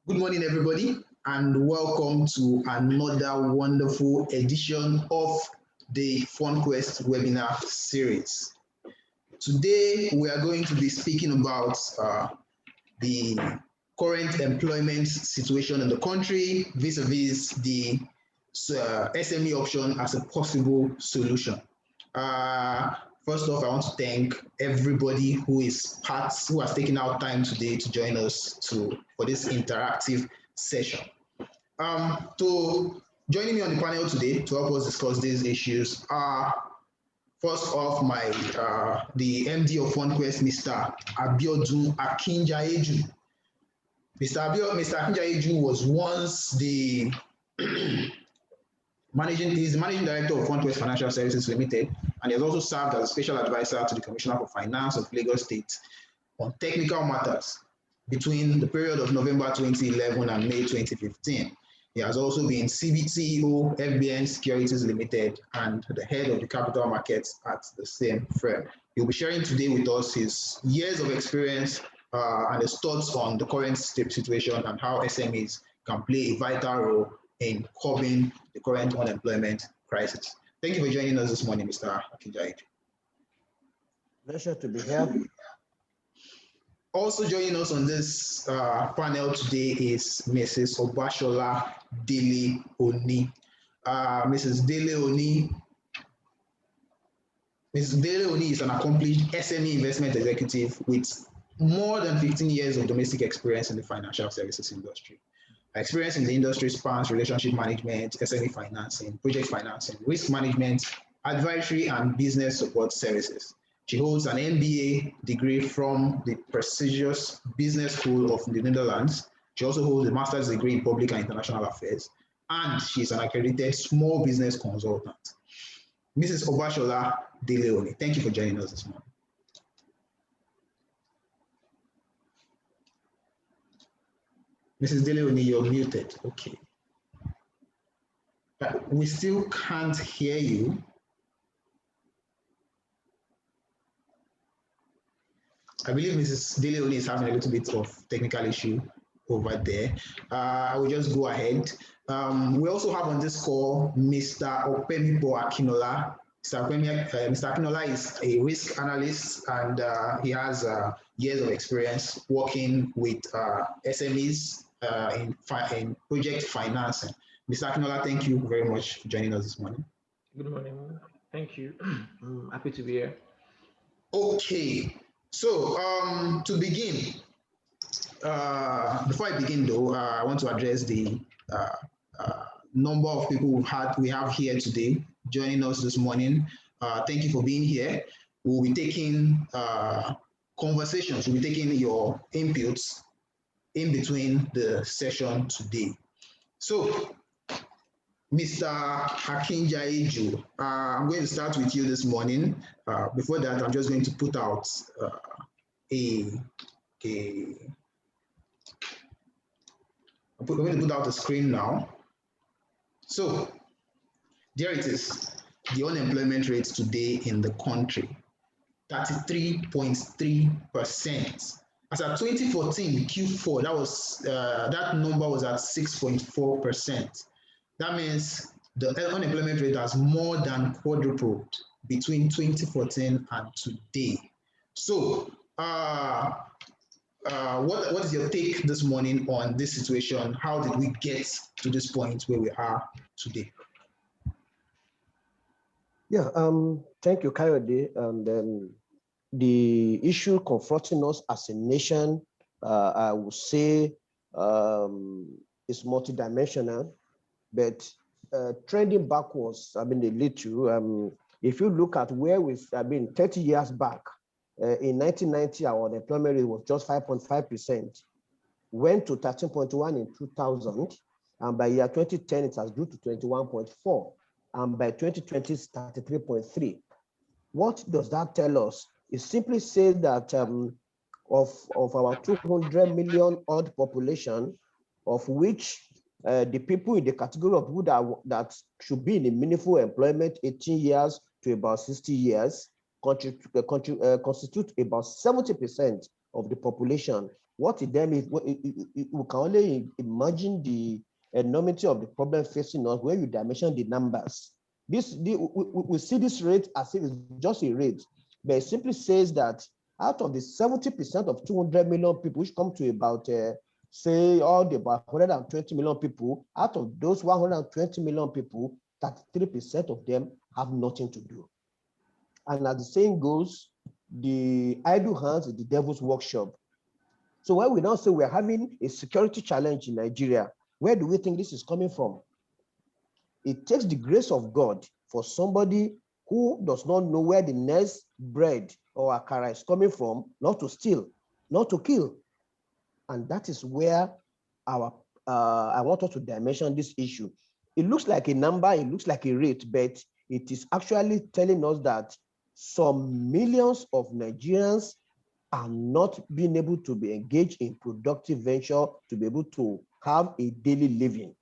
Good morning, everybody, and welcome to another wonderful edition of the FunQuest webinar series. Today, we are going to be speaking about the current employment situation in the country vis-a-vis the SME option as a possible solution. First off, I want to thank everybody who has taken out time today to join us for this interactive session. To joining me on the panel today to help us discuss these issues are first off the MD of FunQuest, Mr. Abiodun Akinjaeju. Mr. Akinjaeju was once the he's the managing director of FundQuest Financial Services Limited, and he has also served as a special advisor to the Commissioner for Finance of Lagos State on technical matters between the period of November 2011 and May 2015. He has also been CEO, FBN Securities Limited, and the head of the capital markets at the same firm. He'll be sharing today with us his years of experience and his thoughts on the current situation and how SMEs can play a vital role in curbing the current unemployment crisis. Thank you for joining us this morning, Mr. Akinjaeju. Pleasure to be here. Also joining us on this panel today is Mrs. Obashola Dele Oni. Mrs. Dele Oni is an accomplished SME investment executive with more than 15 years of domestic experience in the financial services industry. Experience in the industry spans relationship management, SME financing, project financing, risk management, advisory, and business support services. She holds an MBA degree from the prestigious Business School of the Netherlands. She also holds a master's degree in public and international affairs, and she's an accredited small business consultant. Mrs. Obashola Dele Oni, thank you for joining us this morning. Mrs. Dele Oni, you're muted. Okay. We still can't hear you. I believe Mrs. Dele Oni is having a little bit of technical issue over there. I will just go ahead. We also have on this call Mr. Opemipo Akinola. Mr. Akinola is a risk analyst, and he has years of experience working with SMEs in project financing. Mr. Akinola, thank you very much for joining us this morning. Good morning. Thank you. I'm happy to be here. Okay. So to begin, before I begin though, I want to address the number of people we have here today joining us this morning. Thank you for being here. We'll be taking conversations, we'll be taking your inputs in between the session today. So, Mr. Akinjaeju, I'm going to start with you this morning. Before that, I'm just going to put out I'm going to put out the screen now. So, there it is. The unemployment rate today in the country, 33.3%. As at 2014 Q4, that number was at 6.4%. That means the unemployment rate has more than quadrupled between 2014 and today. So, what is your take this morning on this situation? How did we get to this point where we are today? Yeah, thank you, Kayode. And the issue confronting us as a nation, I would say, is multidimensional, but trending backwards, a little. If you look at where we've been 30 years back, in 1990, our unemployment rate was just 5.5%, went to 13.1 in 2000, and by year 2010, it has grew to 21.4, and by 2020, it's 33.3. What does that tell us? It simply says that of our 200 million odd population, of which the people in the category of people that should be in a meaningful employment, 18 years to about 60 years, constitute about 70% of the population. what it then is, we can only imagine the enormity of the problem facing us when you dimension the numbers. We see this rate as if it's just a rate, but it simply says that out of the 70% of 200 million people, which come to about, say, all the about 120 million people, out of those 120 million people, 33% of them have nothing to do. And as the saying goes, the idle hands is the devil's workshop. So when we now say we're having a security challenge in Nigeria, where do we think this is coming from? It takes the grace of God for somebody who does not know where the next bread or akara is coming from, not to steal, not to kill. And that is where I want us to dimension this issue. It looks like a number, it looks like a rate, but it is actually telling us that some millions of Nigerians are not being able to be engaged in productive venture to be able to have a daily living.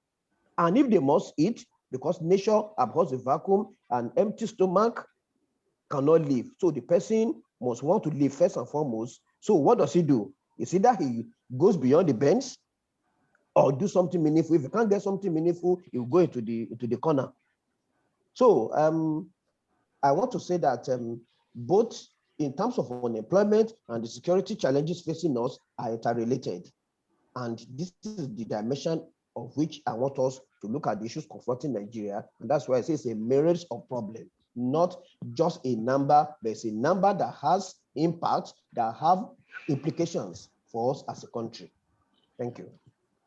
And if they must eat, because nature abhors a vacuum, an empty stomach cannot live. So the person must want to live first and foremost. So what does he do? It's either he goes beyond the bench or do something meaningful. If he can't get something meaningful, he'll go into the corner. So I want to say that both in terms of unemployment and the security challenges facing us are interrelated. And this is the dimension of which I want us to look at the issues confronting Nigeria. And that's why I say it's a myriad of problems, not just a number, but it's a number that has impact, that have implications for us as a country. Thank you.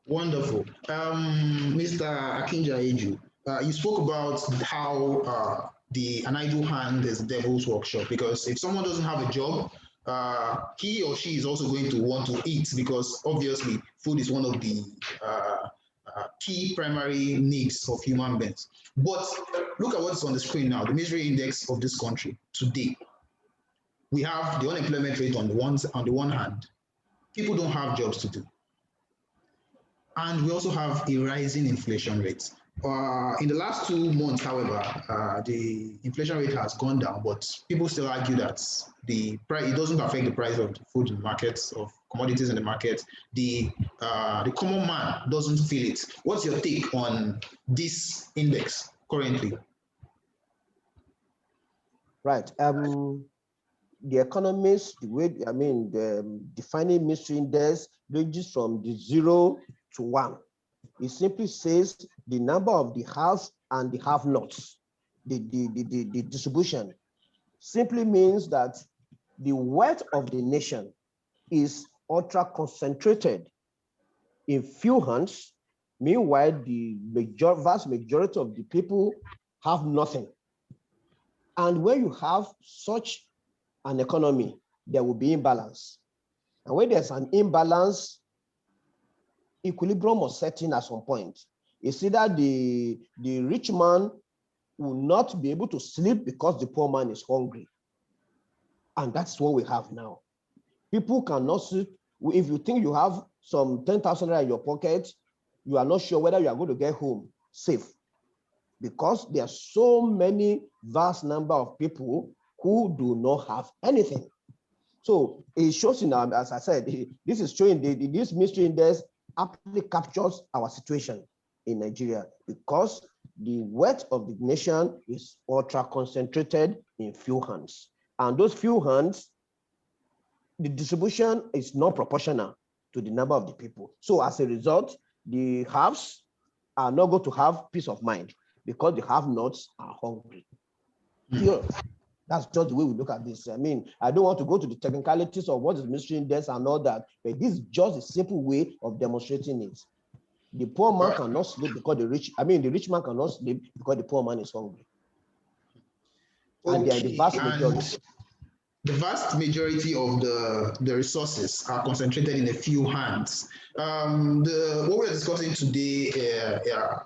Wonderful. Mr. Akinja-Eju, you spoke about how an idle hand is the devil's workshop, because if someone doesn't have a job, he or she is also going to want to eat, because obviously food is one of the key primary needs of human beings. But look at what's on the screen now, the misery index of this country today. We have the unemployment rate on the one hand. People don't have jobs to do. And we also have a rising inflation rate. In the last 2 months, however, the inflation rate has gone down, but people still argue that the price, it doesn't affect the price of the food in the markets, of commodities in the market. The common man doesn't feel it. What's your take on this index currently? Right. The economists, the way, the defining mystery index ranges from the 0 to 1. It simply says the number of the haves and the have-nots. The distribution simply means that the wealth of the nation is ultra concentrated in few hands. Meanwhile, the vast majority of the people have nothing. And when you have such an economy, there will be imbalance. And when there's an imbalance, equilibrium must set in at some point. It's either the rich man will not be able to sleep because the poor man is hungry. And that's what we have now. People cannot sleep. If you think you have some 10,000 in your pocket, you are not sure whether you are going to get home safe, because there are so many vast number of people who do not have anything. So it shows in our, as I said, this is showing this mystery index aptly captures our situation in Nigeria, because the wealth of the nation is ultra concentrated in few hands. And those few hands, the distribution is not proportional to the number of the people. So as a result, the haves are not going to have peace of mind because the have-nots are hungry. Yeah. That's just the way we look at this. I mean, I don't want to go to the technicalities of what is mystery index and all that, but this is just a simple way of demonstrating it. The poor man cannot sleep because the rich man cannot sleep because the poor man is hungry. Okay. And they are the vast majority. The vast majority of the resources are concentrated in a few hands. What we're discussing today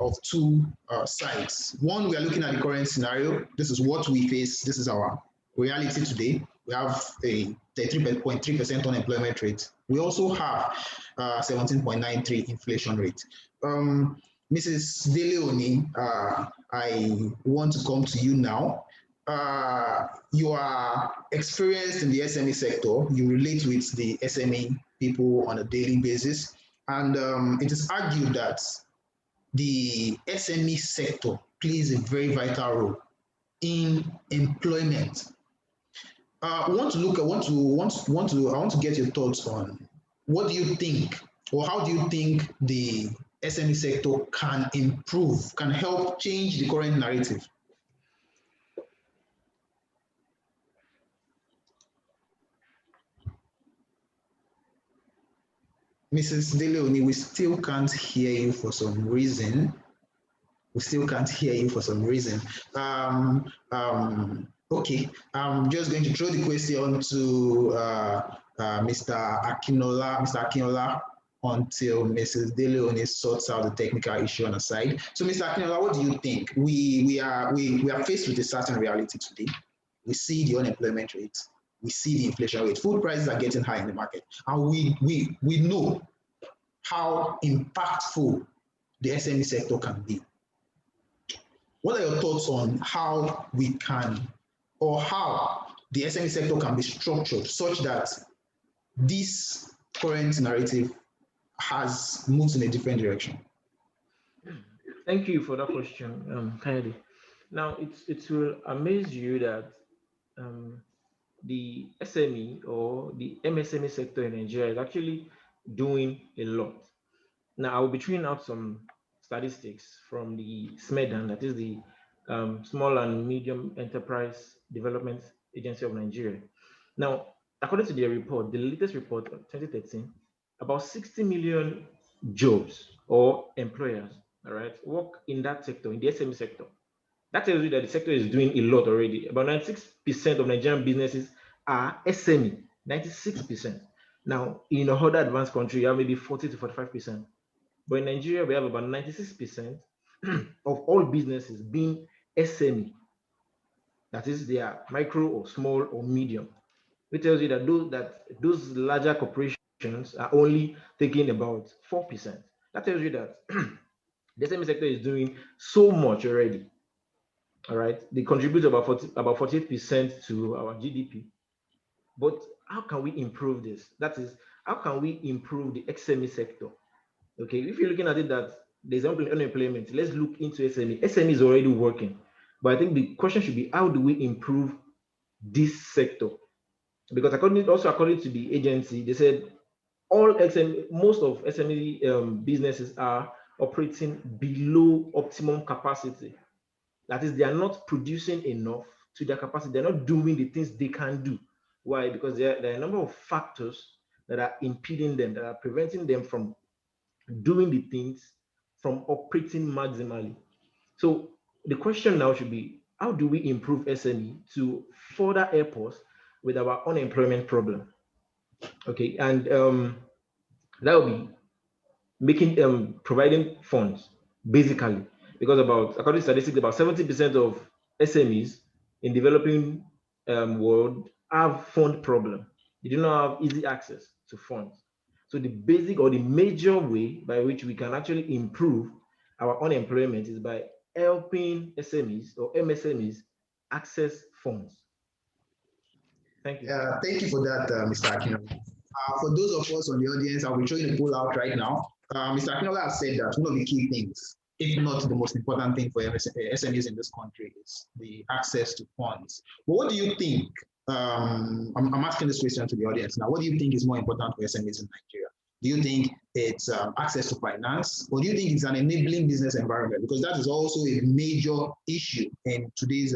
of two sides. One, we are looking at the current scenario. This is what we face. This is our reality today. We have a 33.3% unemployment rate. We also have 17.93 inflation rate. Mrs. Deleoni, I want to come to you now. You are experienced in the SME sector. You relate with the SME people on a daily basis. And it is argued that the SME sector plays a very vital role in employment. I want to get your thoughts on what do you think, or how do you think the SME sector can improve, can help change the current narrative? Mrs. Deleoni, we still can't hear you for some reason. Okay, I'm just going to throw the question to Mr. Akinola. Mr. Akinola, until Mrs. Deleoni sorts out the technical issue on the side. So, Mr. Akinola, what do you think? We are faced with a certain reality today. We see the unemployment rate, we see the inflation rate. Food prices are getting high in the market, and we know how impactful the SME sector can be. What are your thoughts on how we can, or how the SME sector can be structured such that this current narrative has moved in a different direction? Thank you for that question, Kennedy. Now, it will amaze you that the SME or the MSME sector in Nigeria is actually doing a lot. Now, I will be throwing out some statistics from the SMEDAN, that is the Small and Medium Enterprise Development Agency of Nigeria. Now, according to their report, the latest report of 2013, about 60 million jobs or employers, all right, work in that sector, in the SME sector. That tells you that the sector is doing a lot already. About 96% of Nigerian businesses are SME, 96%. Now, in other advanced countries, you have maybe 40 to 45%. But in Nigeria, we have about 96% of all businesses being SME. That is, they are micro or small or medium. It tells you that those larger corporations are only taking about 4%. That tells you that the SME sector is doing so much already. All right, they contribute about 48% to our GDP. But how can we improve this? That is, how can we improve the SME sector? Okay, if you're looking at it that there's unemployment, let's look into SME. SME is already working, but I think the question should be, how do we improve this sector? Because according to the agency, they said most of SME businesses are operating below optimum capacity. That is, they are not producing enough to their capacity. They're not doing the things they can do. Why? Because there are a number of factors that are impeding them, that are preventing them from doing the things, from operating maximally. So the question now should be, how do we improve SME to further help us with our unemployment problem? Okay, and that will be providing funds, basically, because according to statistics, about 70% of SMEs in developing world have fund problem. They do not have easy access to funds. So the basic or the major way by which we can actually improve our unemployment is by helping SMEs or MSMEs access funds. Thank you. Thank you for that, Mr. Akinola. For those of us on the audience, I'll be showing a poll out right now. Mr. Akinola has said that one of the key things, if not the most important thing for SMEs in this country, is the access to funds. But what do you think? I'm asking this question to the audience now. What do you think is more important for SMEs in Nigeria? Do you think it's access to finance, or do you think it's an enabling business environment? Because that is also a major issue in today's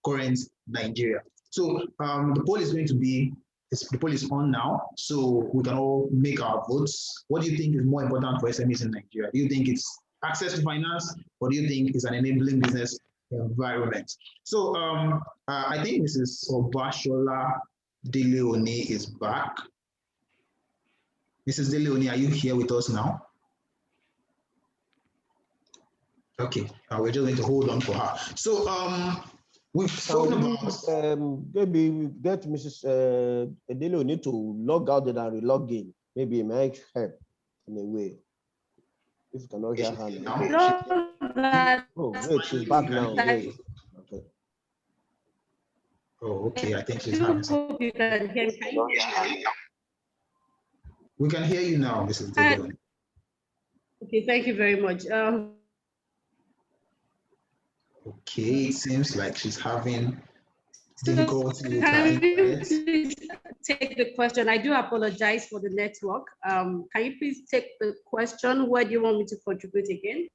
current Nigeria. So the poll is going to be, the poll is on now, so we can all make our votes. What do you think is more important for SMEs in Nigeria? Do you think it's access to finance, or do you think it's an enabling business environment? So I think Mrs. Obashola Deleoni is back. Mrs. Deleoni, are you here with us now? Okay, we're just going to hold on for her. So we've spoken about... maybe we get Mrs. Deleoni to log out and re-log in. Maybe it might help in a way. If you cannot hear her now. Oh, great, she's back now. Great. Okay. Oh, okay, I think she's having some... We can hear you now, Mrs. Deleon. Okay, thank you very much. Okay, it seems like she's having So difficulty with her can you internet. please take the question? I do apologize for the network. Can you please take the question? Where do you want me to contribute again?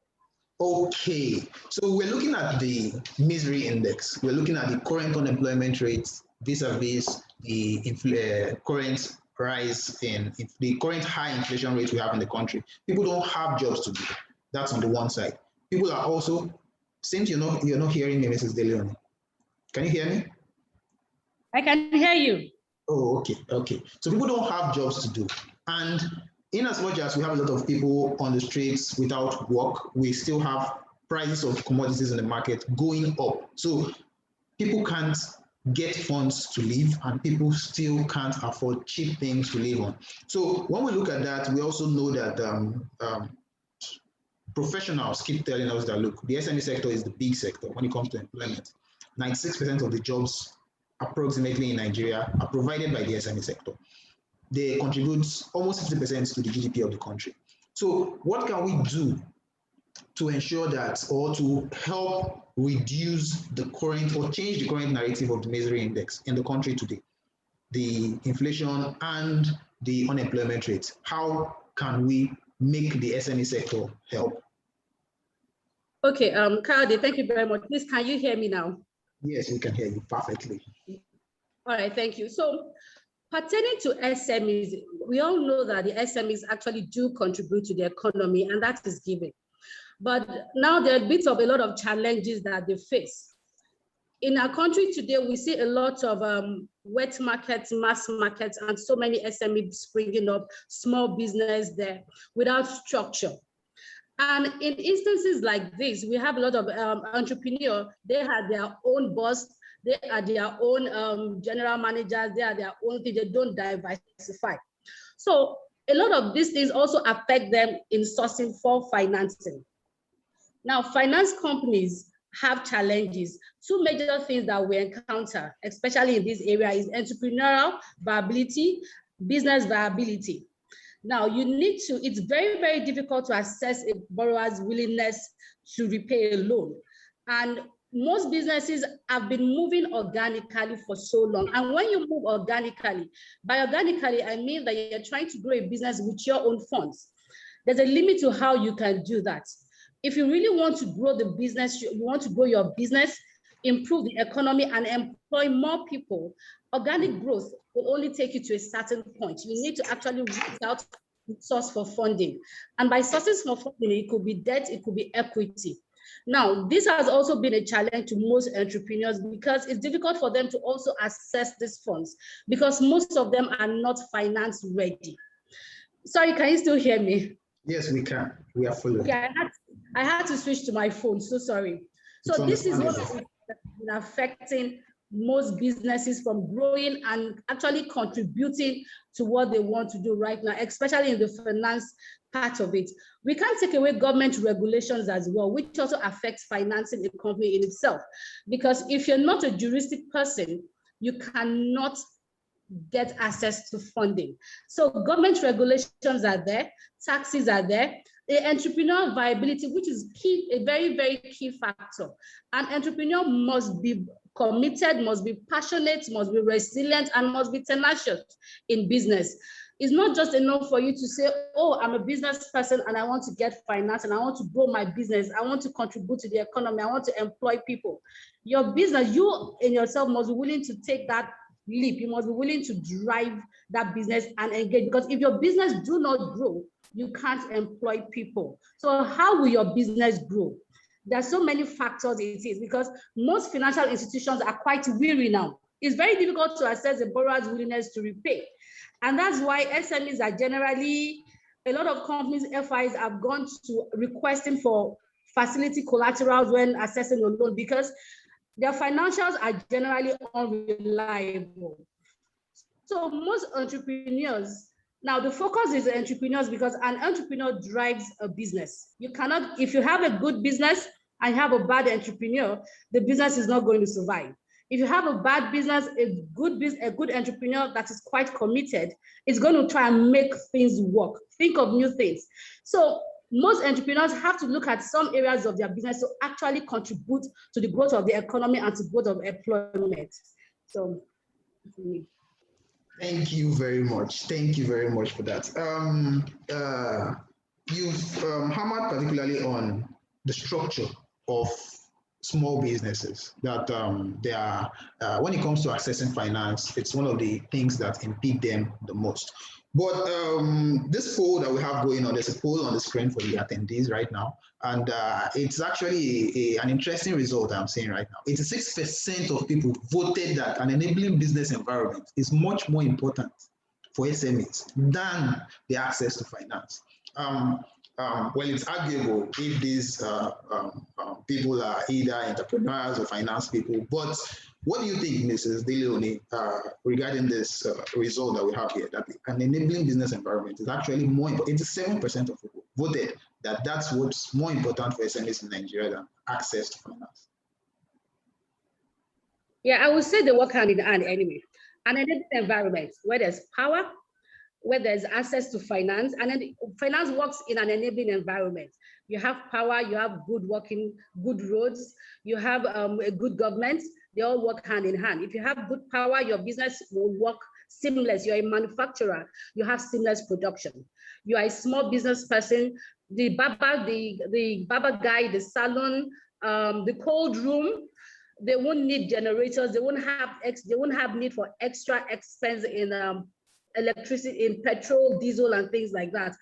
Okay, so we're looking at the misery index. We're looking at the current unemployment rate vis-a-vis the current rise in the current high inflation rate we have in the country. People don't have jobs to do. That's on the one side. People are also, since you're not hearing me, Mrs. DeLeon. Can you hear me? I can hear you. Oh, okay. So people don't have jobs to do. And in as much as we have a lot of people on the streets without work, we still have prices of commodities in the market going up. So people can't get funds to live, and people still can't afford cheap things to live on. So when we look at that, we also know that professionals keep telling us that, look, the SME sector is the big sector when it comes to employment. 96% of the jobs approximately in Nigeria are provided by the SME sector. They contribute almost 50% to the GDP of the country. So what can we do to ensure that, or to help reduce the current or change the current narrative of the misery index in the country today, the inflation and the unemployment rate? How can we make the SME sector help? Okay, Kayode, thank you very much. Please, can you hear me now? Yes, we can hear you perfectly. All right, thank you. So pertaining to SMEs, we all know that the SMEs actually do contribute to the economy, and that is given. But now there are a lot of challenges that they face. In our country today, we see a lot of wet markets, mass markets, and so many SMEs springing up, small business there without structure. And in instances like this, we have a lot of entrepreneurs. They have their own boss, they are their own general managers, they are their own thing, they don't diversify. So a lot of these things also affect them in sourcing for financing. Now, finance companies have challenges. Two major things that we encounter, especially in this area, is entrepreneurial viability, business viability. Now, it's very, very difficult to assess a borrower's willingness to repay a loan. And most businesses have been moving organically for so long. And when you move organically, by organically, I mean that you're trying to grow a business with your own funds. There's a limit to how you can do that. If you really want to grow the business, you want to grow your business, improve the economy and employ more people, organic growth will only take you to a certain point. You need to actually reach out source for funding. And by sources for funding, it could be debt, it could be equity. Now, this has also been a challenge to most entrepreneurs because it's difficult for them to also access these funds because most of them are not finance ready. Sorry, can you still hear me? Yes, we can. We are following. Okay, I had to switch to my phone, so sorry. So this is what has been affecting most businesses from growing and actually contributing to what they want to do right now, especially in the finance part of it. We can't take away government regulations as well, which also affects financing a company in itself. Because if you're not a juristic person, you cannot get access to funding. So government regulations are there, taxes are there, the entrepreneurial viability, which is key, a very, very key factor. An entrepreneur must be committed, must be passionate, must be resilient, and must be tenacious in business. It's not just enough for you to say, oh, I'm a business person and I want to get finance and I want to grow my business. I want to contribute to the economy. I want to employ people. Your business, you in yourself must be willing to take that leap. You must be willing to drive that business and engage, because if your business do not grow, you can't employ people. So how will your business grow? There are so many factors it is, because most financial institutions are quite weary now. It's very difficult to assess the borrower's willingness to repay. And that's why SMEs are generally, a lot of companies, FIs have gone to requesting for facility collaterals when assessing a loan, because their financials are generally unreliable. So most entrepreneurs, now the focus is entrepreneurs, because an entrepreneur drives a business. You cannot, if you have a good business and you have a bad entrepreneur, the business is not going to survive. If you have a bad business, a good entrepreneur that is quite committed is going to try and make things work, think of new things. So most entrepreneurs have to look at some areas of their business to actually contribute to the growth of the economy and to growth of employment. So, thank you very much. Thank you very much for that. You've hammered particularly on the structure of small businesses that they are, when it comes to accessing finance, it's one of the things that impede them the most. But this poll that we have going on, there's a poll on the screen for the attendees right now, and it's actually an interesting result I'm seeing right now. 86% of people voted that an enabling business environment is much more important for SMEs than the access to finance. Well, it's arguable if these people are either entrepreneurs or finance people, but what do you think, Mrs. DeLeone, regarding this result that we have here, that an enabling business environment is actually more important? 87% of people voted that that's what's more important for SMEs in Nigeria than access to finance. Yeah, I would say they work hand in hand anyway. An enabling environment where there's power, where there's access to finance, and then finance works in an enabling environment. You have power, you have good roads, you have a good government, they all work hand in hand. If you have good power, your business will work seamless. You're a manufacturer, you have seamless production. You are a small business person, the barber guy, the salon, the cold room, they won't need generators, they won't have need for extra expense in electricity, in petrol, diesel, and things like that.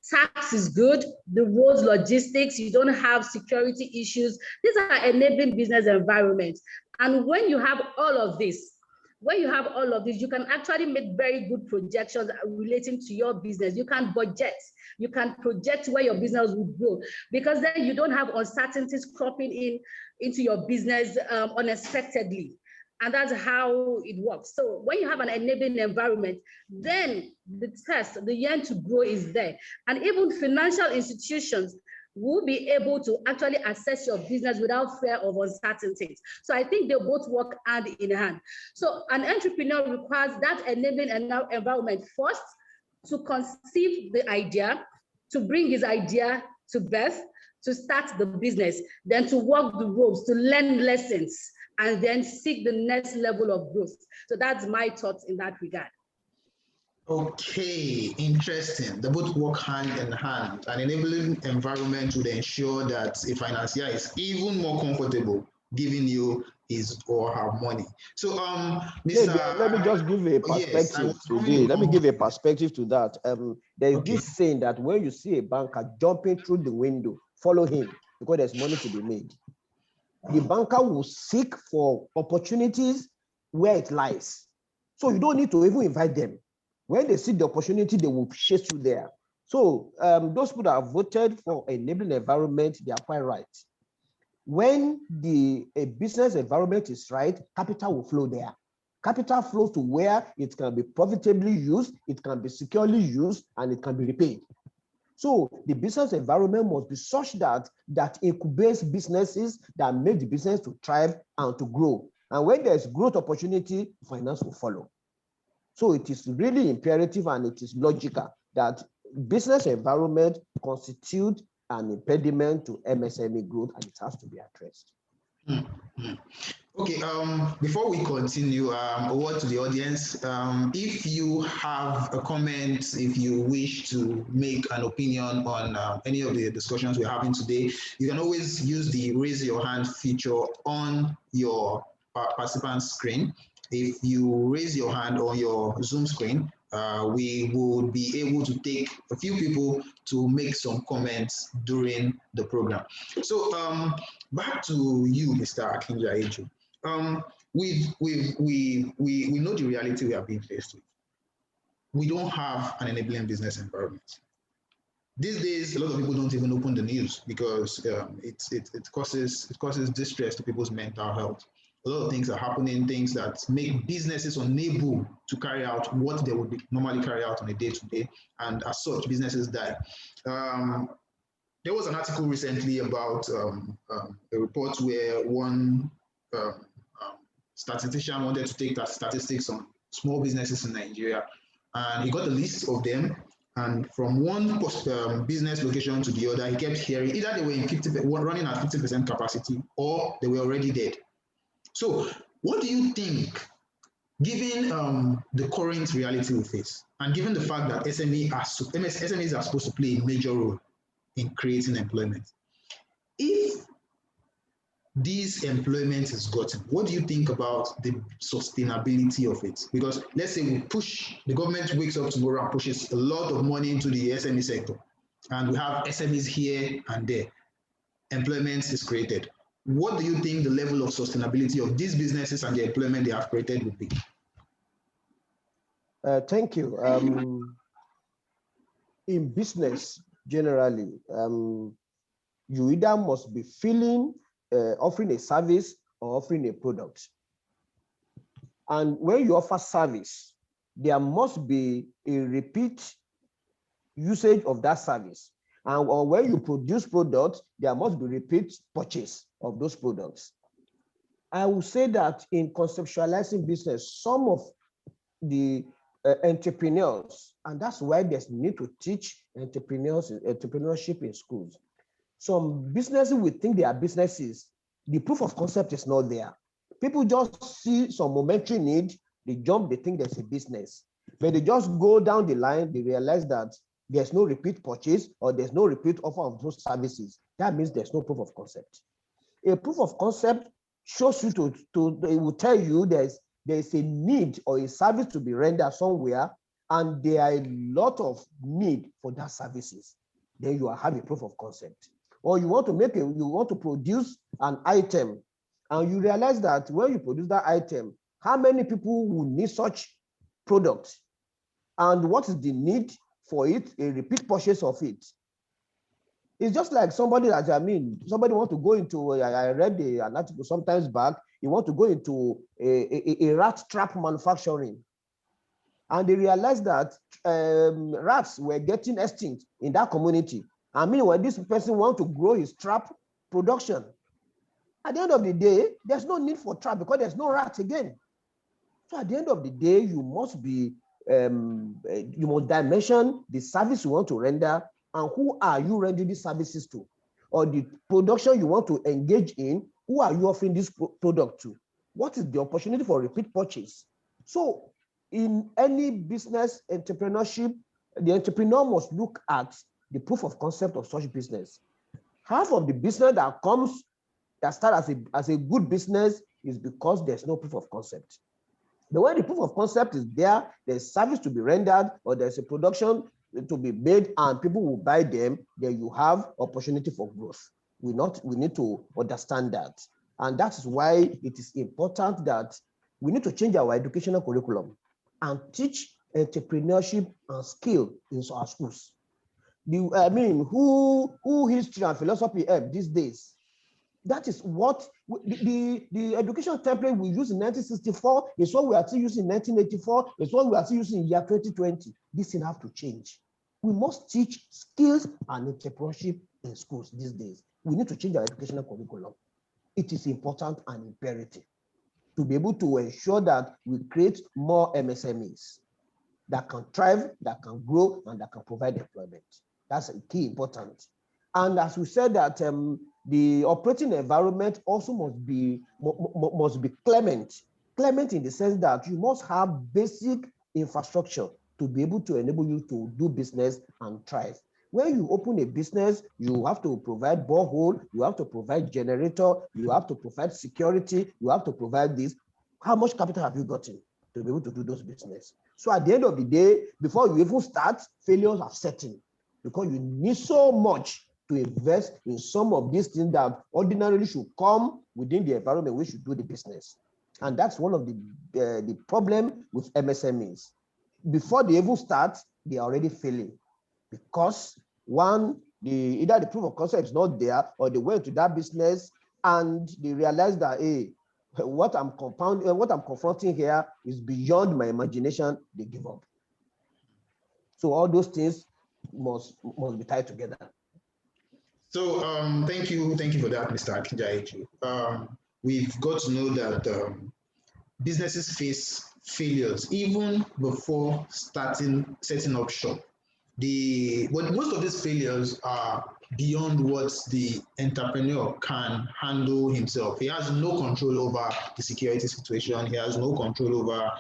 Tax is good, the roads, logistics, you don't have security issues. These are enabling business environments. And when you have all of this, you can actually make very good projections relating to your business. You can budget, you can project where your business will grow, because then you don't have uncertainties cropping into your business unexpectedly. And that's how it works. So when you have an enabling environment, then the yearn to grow is there. And even financial institutions will be able to actually assess your business without fear of uncertainties. So I think they both work hand in hand. So an entrepreneur requires that enabling environment first to conceive the idea, to bring his idea to birth, to start the business, then to walk the ropes, to learn lessons, and then seek the next level of growth. So that's my thoughts in that regard. Okay, interesting. They both work hand in hand. An enabling environment would ensure that a financier is even more comfortable giving you his or her money. So, Mr. Let me just give a perspective to this. Let me give a perspective to that. There's this saying that when you see a banker jumping through the window, follow him, because there's money to be made. The banker will seek for opportunities where it lies. So you don't need to even invite them. When they see the opportunity, they will chase you there. So those people that have voted for enabling environment, they are quite right. When a business environment is right, capital will flow there. Capital flows to where it can be profitably used, it can be securely used, and it can be repaid. So the business environment must be such that incubates businesses that make the business to thrive and to grow. And when there's growth opportunity, finance will follow. So it is really imperative and it is logical that business environment constitute an impediment to MSME growth, and it has to be addressed. Okay, before we continue, a word to the audience. If you have a comment, if you wish to make an opinion on any of the discussions we're having today, you can always use the raise your hand feature on your participant screen. If you raise your hand on your Zoom screen, we would be able to take a few people to make some comments during the program. So back to you, Mr. Akinja-Eju. We know the reality we are being faced with. We don't have an enabling business environment. These days, a lot of people don't even open the news because it causes distress to people's mental health. A lot of things are happening, things that make businesses unable to carry out what they would normally carry out on a day-to-day, and as such, businesses die. There was an article recently about a report where one statistician wanted to take that statistics on small businesses in Nigeria, and he got a list of them. And from one business location to the other, he kept hearing either they were in running at 50% capacity, or they were already dead. So, what do you think, given the current reality we face, and given the fact that SMEs are supposed to play a major role in creating employment, if this employment is gotten, what do you think about the sustainability of it? Because let's say the government wakes up tomorrow and pushes a lot of money into the SME sector, and we have SMEs here and there, employment is created. What do you think the level of sustainability of these businesses and the employment they have created would be? Thank you. In business, generally, you either must be offering a service or offering a product. And when you offer service, there must be a repeat usage of that service. Or when you produce products, there must be repeat purchase of those products. I will say that in conceptualizing business, some of the entrepreneurs, and that's why there's need to teach entrepreneurship in schools. Some businesses will think they are businesses. The proof of concept is not there. People just see some momentary need, they jump, they think there's a business. But they just go down the line, they realize that there's no repeat purchase or there's no repeat offer of those services. That means there's no proof of concept. A proof of concept shows you it will tell you there's a need or a service to be rendered somewhere, and there are a lot of need for that services. Then you have a proof of concept. Or you want to produce an item, and you realize that when you produce that item, how many people will need such product, and what is the need for it, a repeat purchase of it. It's just like somebody want to go into, I read an article sometimes back, you want to go into a rat trap manufacturing. And they realized that rats were getting extinct in that community. And meanwhile, this person wants to grow his trap production. At the end of the day, there's no need for trap because there's no rat again. So at the end of the day, you must dimension the service you want to render and who are you rendering these services to, or the production you want to engage in, who are you offering this product to? What is the opportunity for repeat purchase? So in any business entrepreneurship, the entrepreneur must look at the proof of concept of such business. Half of the business that starts as a good business is because there's no proof of concept. The way the proof of concept is there, there's service to be rendered or there's a production to be made and people will buy them, then you have opportunity for growth. We need to understand that. And that is why it is important that we need to change our educational curriculum and teach entrepreneurship and skill in our schools. Who history and philosophy help these days? That is what the educational template we used in 1964 is what we are still using in 1984, is what we are still using in year 2020. This thing have to change. We must teach skills and entrepreneurship in schools these days. We need to change our educational curriculum. It is important and imperative to be able to ensure that we create more MSMEs that can thrive, that can grow, and that can provide employment. That's a key important. And as we said that the operating environment also must be clement in the sense that you must have basic infrastructure to be able to enable you to do business and thrive. When you open a business, you have to provide borehole, you have to provide generator, you have to provide security, you have to provide this. How much capital have you gotten to be able to do those business? So at the end of the day, before you even start, failures are setting because you need so much to invest in some of these things that ordinarily should come within the environment we should do the business. And that's one of the problem with MSMEs. Before they even start, they are already failing because either the proof of concept is not there or they went to that business and they realize that, hey, what I'm confronting here is beyond my imagination, they give up. So all those things must be tied together. So thank you for that, Mr. Akinjaeju. We've got to know that businesses face failures even before setting up shop. But most of these failures are beyond what the entrepreneur can handle himself. He has no control over the security situation. He has no control over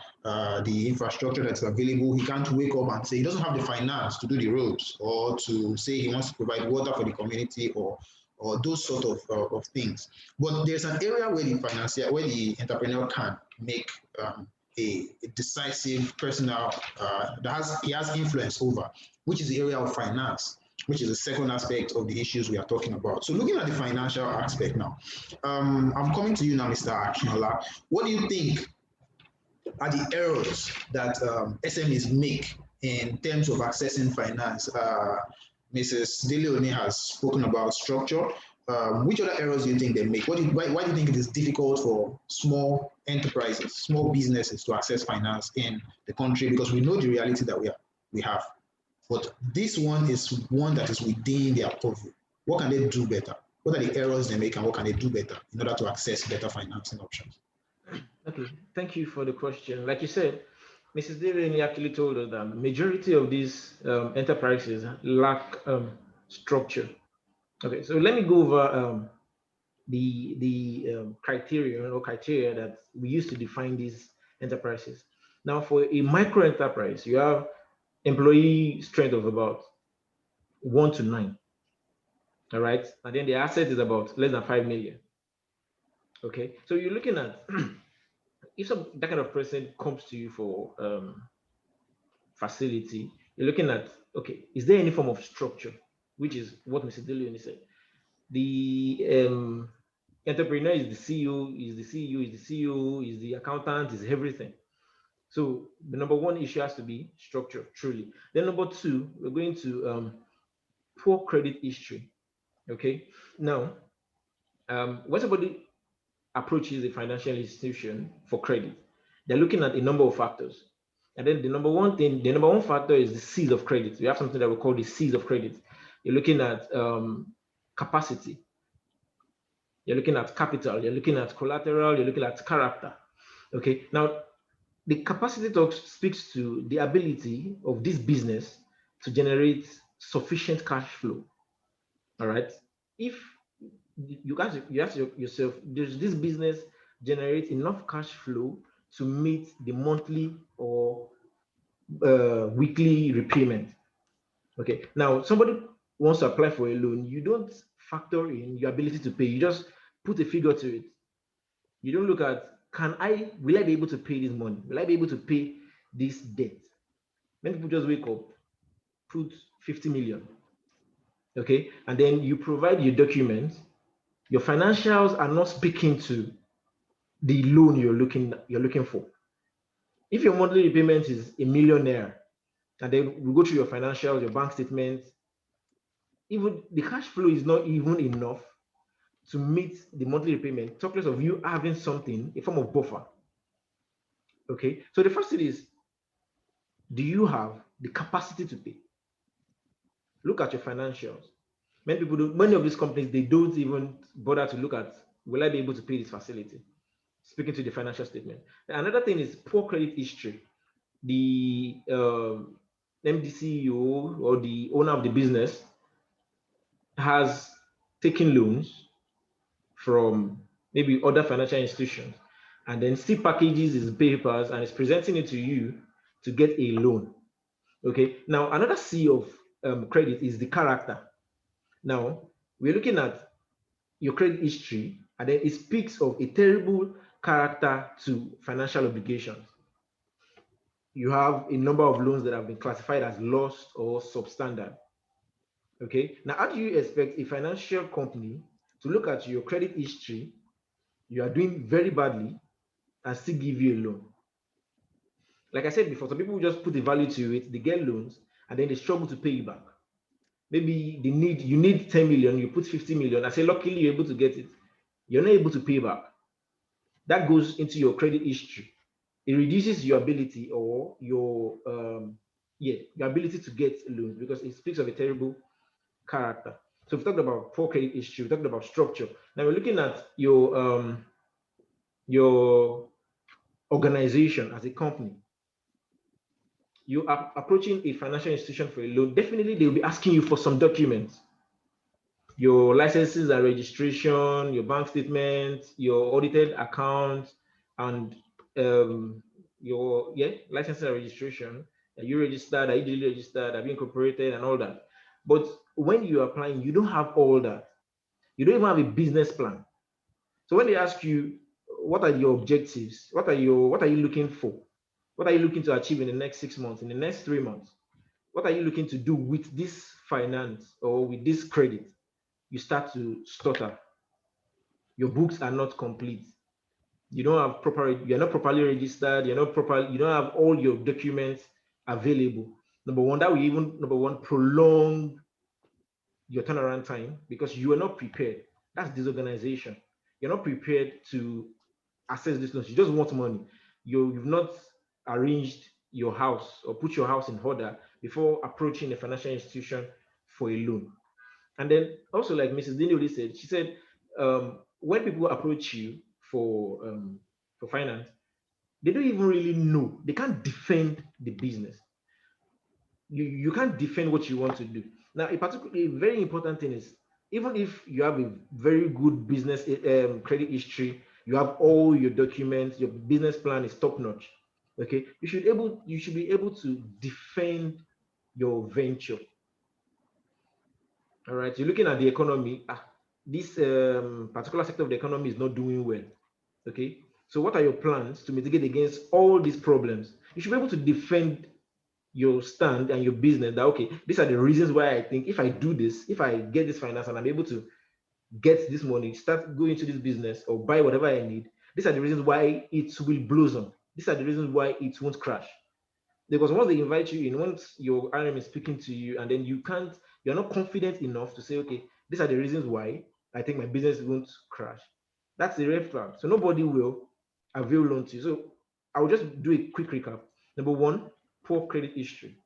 the infrastructure that's available. He can't wake up and say he doesn't have the finance to do the roads, or to say he wants to provide water for the community, or those sort of things. But there's an area where the entrepreneur can make a decisive personal he has influence over, which is the area of finance, which is the second aspect of the issues we are talking about. So looking at the financial aspect now, I'm coming to you now, Mr. Akinola. What do you think are the errors that SMEs make in terms of accessing finance? Mrs. Deleone has spoken about structure. Which other errors do you think they make? Why do you think it is difficult for small enterprises, small businesses to access finance in the country? Because we know the reality that we have. But this one is one that is within their purview. What can they do better? What are the errors they make, and what can they do better in order to access better financing options? Okay, thank you for the question. Like you said, Mrs. Delaney actually told us that majority of these enterprises lack structure. Okay, so let me go over the criteria that we use to define these enterprises. Now, for a micro enterprise, you have employee strength of about 1 to 9. All right, and then the asset is about less than 5 million. Okay, so you're looking at if that kind of person comes to you for facility, you're looking at, okay, is there any form of structure, which is what Mr. Deleone said. The entrepreneur is the CEO, is the accountant, is everything. So the number one issue has to be structure, truly. Then number two, we're going to poor credit history. Okay, now when somebody approaches a financial institution for credit, they're looking at a number of factors. And then the number one factor is the C's of credit. We have something that we call the C's of credit. You're looking at capacity, you're looking at capital, you're looking at collateral, you're looking at character. Okay, now the capacity talk speaks to the ability of this business to generate sufficient cash flow. All right, if you ask yourself, does this business generate enough cash flow to meet the monthly or weekly repayment? Okay, now somebody wants to apply for a loan, you don't factor in your ability to pay, you just put a figure to it. You don't look at, will I be able to pay this money? Will I be able to pay this debt? Many people just wake up, put 50 million. Okay, and then you provide your documents. Your financials are not speaking to the loan you're looking for. If your monthly repayment is $1 million naira, and then we go through your financials, your bank statement, even the cash flow is not even enough to meet the monthly repayment, talk less of you having something, a form of buffer. Okay, so the first thing is, do you have the capacity to pay? Look at your financials. Many of these companies, they don't even bother to look at, will I be able to pay this facility? Speaking to the financial statement. Another thing is poor credit history. The MD CEO or the owner of the business has taken loans from maybe other financial institutions, and then still packages his papers and is presenting it to you to get a loan. Okay, now another C of credit is the character. Now we're looking at your credit history, and then it speaks of a terrible character to financial obligations. You have a number of loans that have been classified as lost or substandard. Okay, now how do you expect a financial company to look at your credit history, you are doing very badly, and still give you a loan? Like I said before, some people just put a value to it, they get loans, and then they struggle to pay you back. Maybe you need 10 million, you put 50 million, I say luckily you're able to get it. You're not able to pay back. That goes into your credit history. It reduces your ability or your ability to get loans, because it speaks of a terrible character. So we've talked about poor credit history, we talked about structure. Now we're looking at your organization, as a company, you are approaching a financial institution for a loan, definitely they will be asking you for some documents. Your licenses and registration, your bank statement, your audited account, and your licenses and registration. Are you registered? Are you duly registered? Are you incorporated and all that? But when you're applying, you don't have all that. You don't even have a business plan. So when they ask you, what are your objectives? What are you looking for? What are you looking to achieve in the next 6 months, in the next 3 months? What are you looking to do with this finance or with this credit? You start to stutter. Your books are not complete. You don't have you're not properly registered, you don't have all your documents available. Number one, prolong your turnaround time because you are not prepared. That's disorganization. You're not prepared to access this loans. You just want money. You've not arranged your house or put your house in order before approaching a financial institution for a loan. And then also, like Mrs. Dinwiddie said, she said, when people approach you for finance, they don't even really know. They can't defend the business. You can't defend what you want to do. Now, a very important thing is, even if you have a very good business credit history, you have all your documents, your business plan is top notch. Okay, you should be able to defend your venture. All right, you're looking at the economy. This particular sector of the economy is not doing well. Okay, so what are your plans to mitigate against all these problems? You should be able to defend your stand and your business that, okay, these are the reasons why I think if I do this, if I get this finance and I'm able to get this money, start going into this business or buy whatever I need, these are the reasons why it will blossom. These are the reasons why it won't crash. Because once they invite you in, once your RM is speaking to you, and then you're not confident enough to say, okay, these are the reasons why I think my business won't crash. That's a red flag. So nobody will avail loan to you. So I will just do a quick recap. Number one, poor credit history.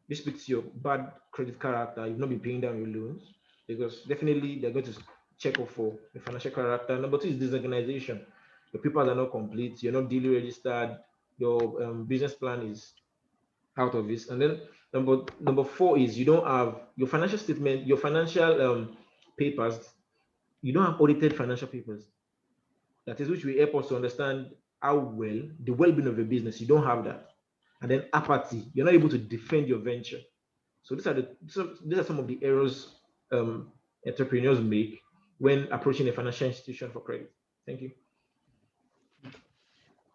This speaks to your bad credit character. You've not been paying down your loans because definitely they're going to check up for the financial character. Number two is disorganization. Your papers are not complete. You're not duly registered. Your business plan is out of this. And then number four is you don't have your financial statement, your financial papers. You don't have audited financial papers. That is which will help us to understand how well the well-being of your business. You don't have that. And then apathy. You're not able to defend your venture. So these are some of the errors entrepreneurs make when approaching a financial institution for credit. Thank you.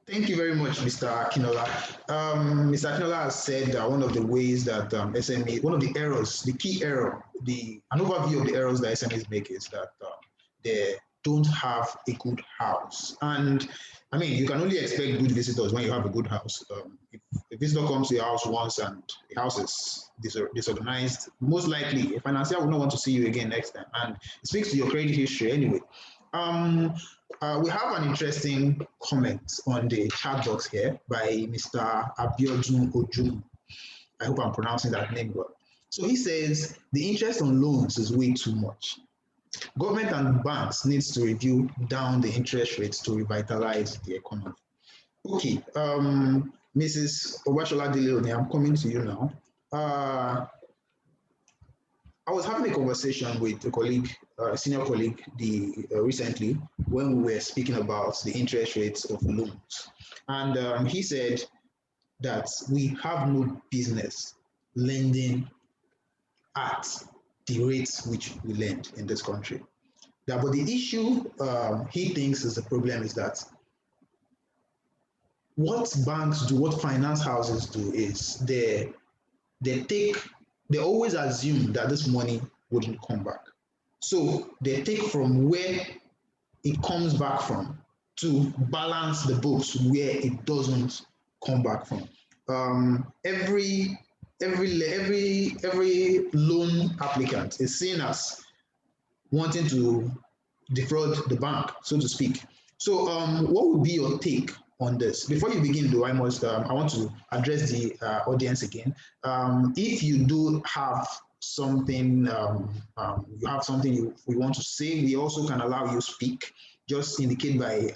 Thank you very much, Mr. Akinola. Mr. Akinola has said that one of the ways that SME, one of the errors, the key error, an overview of the errors that SMEs make is that they don't have a good house. And I mean, you can only expect good visitors when you have a good house. If a visitor comes to your house once and the house is disorganized, most likely a financier will not want to see you again next time. And it speaks to your credit history anyway. We have an interesting comment on the chat box here by Mr. Abiodun Ojun. I hope I'm pronouncing that name well. So he says, the interest on loans is way too much. Government and banks needs to review down the interest rates to revitalize the economy. Okay, Mrs. Obashola Deleone, I'm coming to you now. I was having a conversation with a colleague, a senior colleague, recently when we were speaking about the interest rates of loans. And he said that we have no business lending at the rates which we lend in this country. But the issue he thinks is the problem is that what banks do, what finance houses do is they always assume that this money wouldn't come back. So they take from where it comes back from to balance the books where it doesn't come back from. Every loan applicant is seen as wanting to defraud the bank, so to speak. So what would be your take on this? Before you begin, though, I want to address the audience again. If you do have something, you want to say, we also can allow you to speak. Just indicate by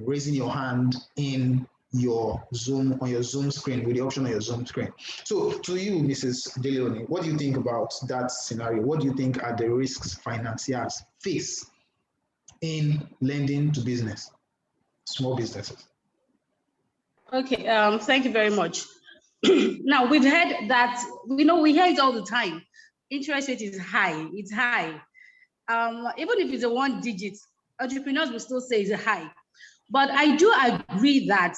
raising your hand in your Zoom, on your Zoom screen, with the option on your Zoom screen. So to you, Mrs. DeLeone, what do you think about that scenario? What do you think are the risks financiers face in lending to business, small businesses? Okay, thank you very much. Now, we've heard that, we hear it all the time. Interest rate is high, it's high. Even if it's a 1 digit, entrepreneurs will still say it's high. But I do agree that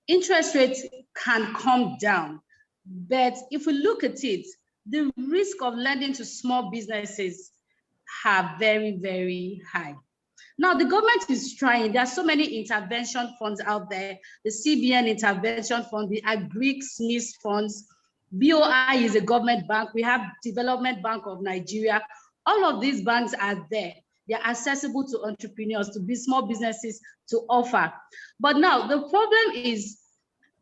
interest rates can come down. But if we look at it, the risk of lending to small businesses are very, very high. Now, the government is trying. There are so many intervention funds out there. The CBN Intervention Fund, the Agric SME funds, BOI is a government bank. We have Development Bank of Nigeria. All of these banks are there. They're accessible to entrepreneurs, to small businesses to offer. But now the problem is,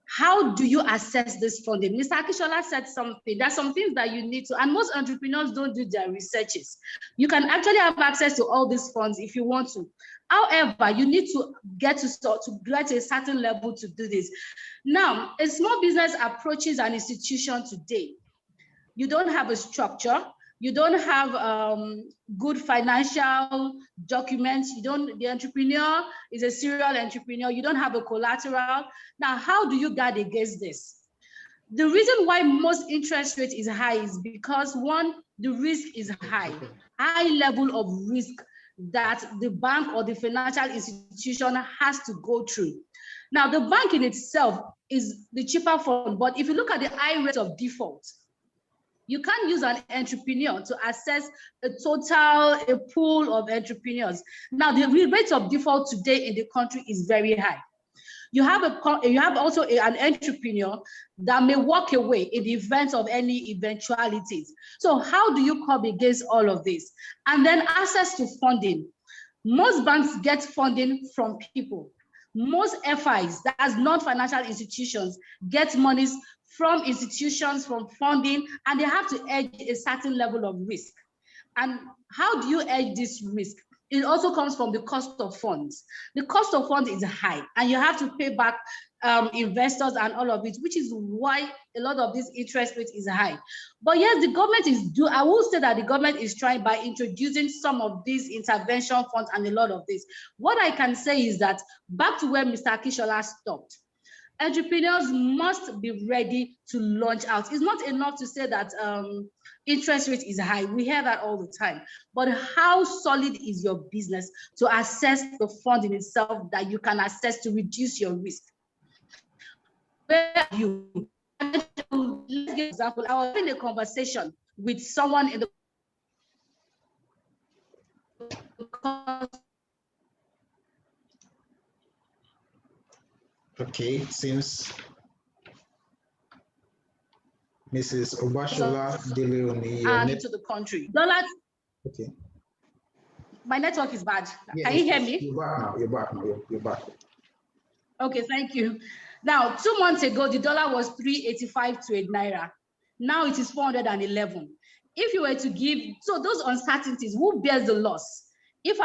how do you assess this funding? Mr. Akishola said something. There are some things that you need to, and most entrepreneurs don't do their researches. You can actually have access to all these funds if you want to. However, you need to get to a certain level to do this. Now, a small business approaches an institution today. You don't have a structure. You don't have good financial documents. The entrepreneur is a serial entrepreneur. You don't have a collateral. Now, how do you guard against this? The reason why most interest rate is high is because, one, the risk is high level of risk that the bank or the financial institution has to go through. Now, the bank in itself is the cheaper fund, but if you look at the high rate of default, you can't use an entrepreneur to assess a pool of entrepreneurs. Now, the rate of default today in the country is very high. You have also an entrepreneur that may walk away in the event of any eventualities. So how do you come against all of this? And then access to funding. Most banks get funding from people. Most FIs, that's non-financial institutions, get monies from institutions, from funding, and they have to hedge a certain level of risk. And how do you hedge this risk? It also comes from the cost of funds. The cost of funds is high, and you have to pay back investors and all of it, which is why a lot of this interest rate is high. But yes, the government I will say that the government is trying by introducing some of these intervention funds and a lot of this. What I can say is that, back to where Mr. Akishola stopped, entrepreneurs must be ready to launch out. It's not enough to say that interest rate is high. We hear that all the time. But how solid is your business to assess the funding itself that you can assess to reduce your risk? Where are you? Let's give an example. I was having a conversation with someone in the Okay, since Mrs. Obashola DeLeone, to the country. Dollars. Okay. My network is bad. Yeah, Can you hear me? You're back now. You're back. Okay, thank you. Now, 2 months ago, the dollar was 385 to a naira. Now it is 411. If you were to give, so those uncertainties, who bears the loss? If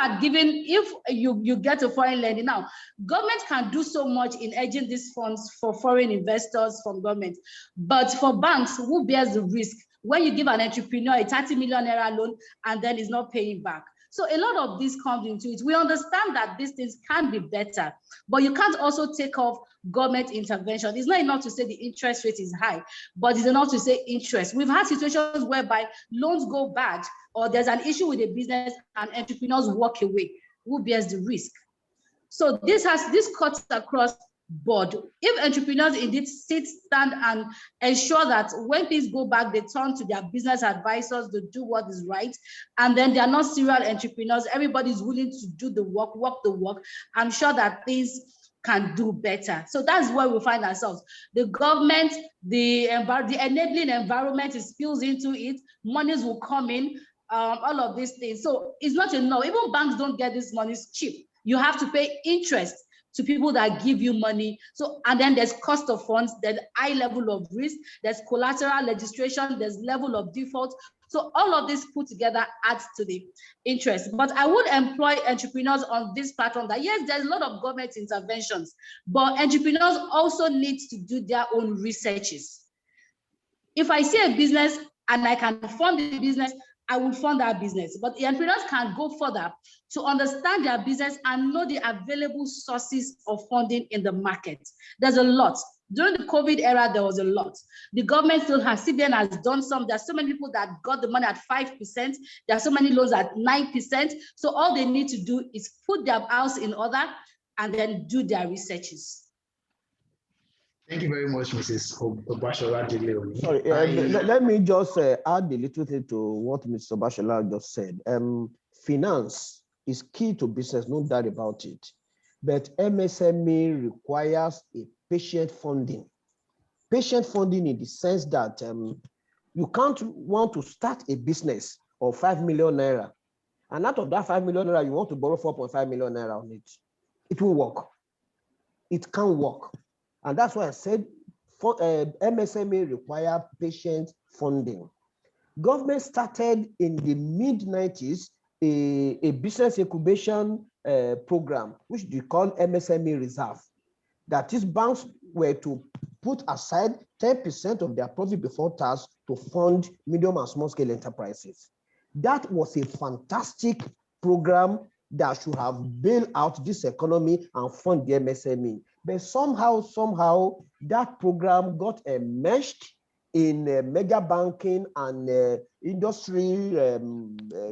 you get a foreign lending, now government can do so much in hedging these funds for foreign investors from government, but for banks, who bears the risk when you give an entrepreneur a 30 million naira loan and then is not paying back? So a lot of this comes into it. We understand that these things can be better, but you can't also take off government intervention. It's not enough to say the interest rate is high, but it's enough to say interest. We've had situations whereby loans go bad, or there's an issue with a business and entrepreneurs walk away. Who bears the risk? So this cuts across board. If entrepreneurs indeed stand and ensure that when things go back, they turn to their business advisors to do what is right, and then they are not serial entrepreneurs, everybody's willing to do the work, walk the walk, I'm sure that things can do better. So that's where we find ourselves. The government, the enabling environment spills into it, monies will come in, all of these things. So it's not enough. Even banks don't get this money cheap. You have to pay interest to people that give you money. So, and then there's cost of funds, there's high level of risk, there's collateral registration, there's level of default. So all of this put together adds to the interest. But I would employ entrepreneurs on this platform that yes, there's a lot of government interventions, but entrepreneurs also need to do their own researches. If I see a business and I can fund the business, I will fund that business. But the entrepreneurs can go further to understand their business and know the available sources of funding in the market. There's a lot. During the COVID era, there was a lot. The government still has, CBN has done some. There's so many people that got the money at 5%. There are so many loans at 9%. So all they need to do is put their house in order and then do their researches. Thank you very much, Mrs. Obashola Deleoni. Sorry, let me just add a little thing to what Mr. Obashola just said. Finance is key to business, no doubt about it. But MSME requires a patient funding. Patient funding in the sense that you can't want to start a business of 5 million naira. And out of that 5 million naira, you want to borrow 4.5 million naira on it. It will work. It can work. And that's why I said for, MSME require patient funding. Government started in the mid-90s a business incubation program, which they call MSME Reserve. That is, banks were to put aside 10% of their profit before tax to fund medium and small scale enterprises. That was a fantastic program that should have bailed out this economy and fund the MSME. But somehow that program got enmeshed in mega banking and industry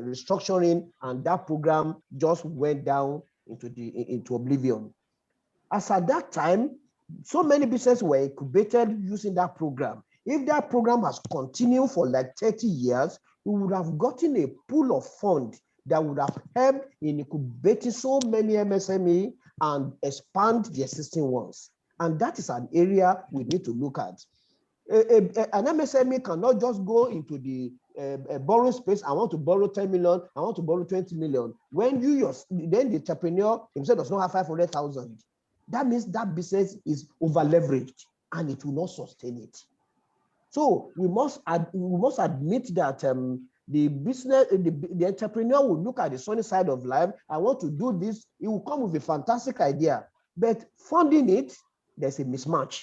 restructuring, and that program just went down into oblivion. As at that time, so many businesses were incubated using that program. If that program has continued for like 30 years, we would have gotten a pool of funds that would have helped in incubating so many MSME and expand the existing ones. And that is an area we need to look at. An MSME cannot just go into the borrowing space. I want to borrow 10 million. I want to borrow 20 million. When then the entrepreneur himself does not have 500,000. That means that business is over leveraged and it will not sustain it. So we must admit that the entrepreneur will look at the sunny side of life. I want to do this. It will come with a fantastic idea, but funding it, there's a mismatch.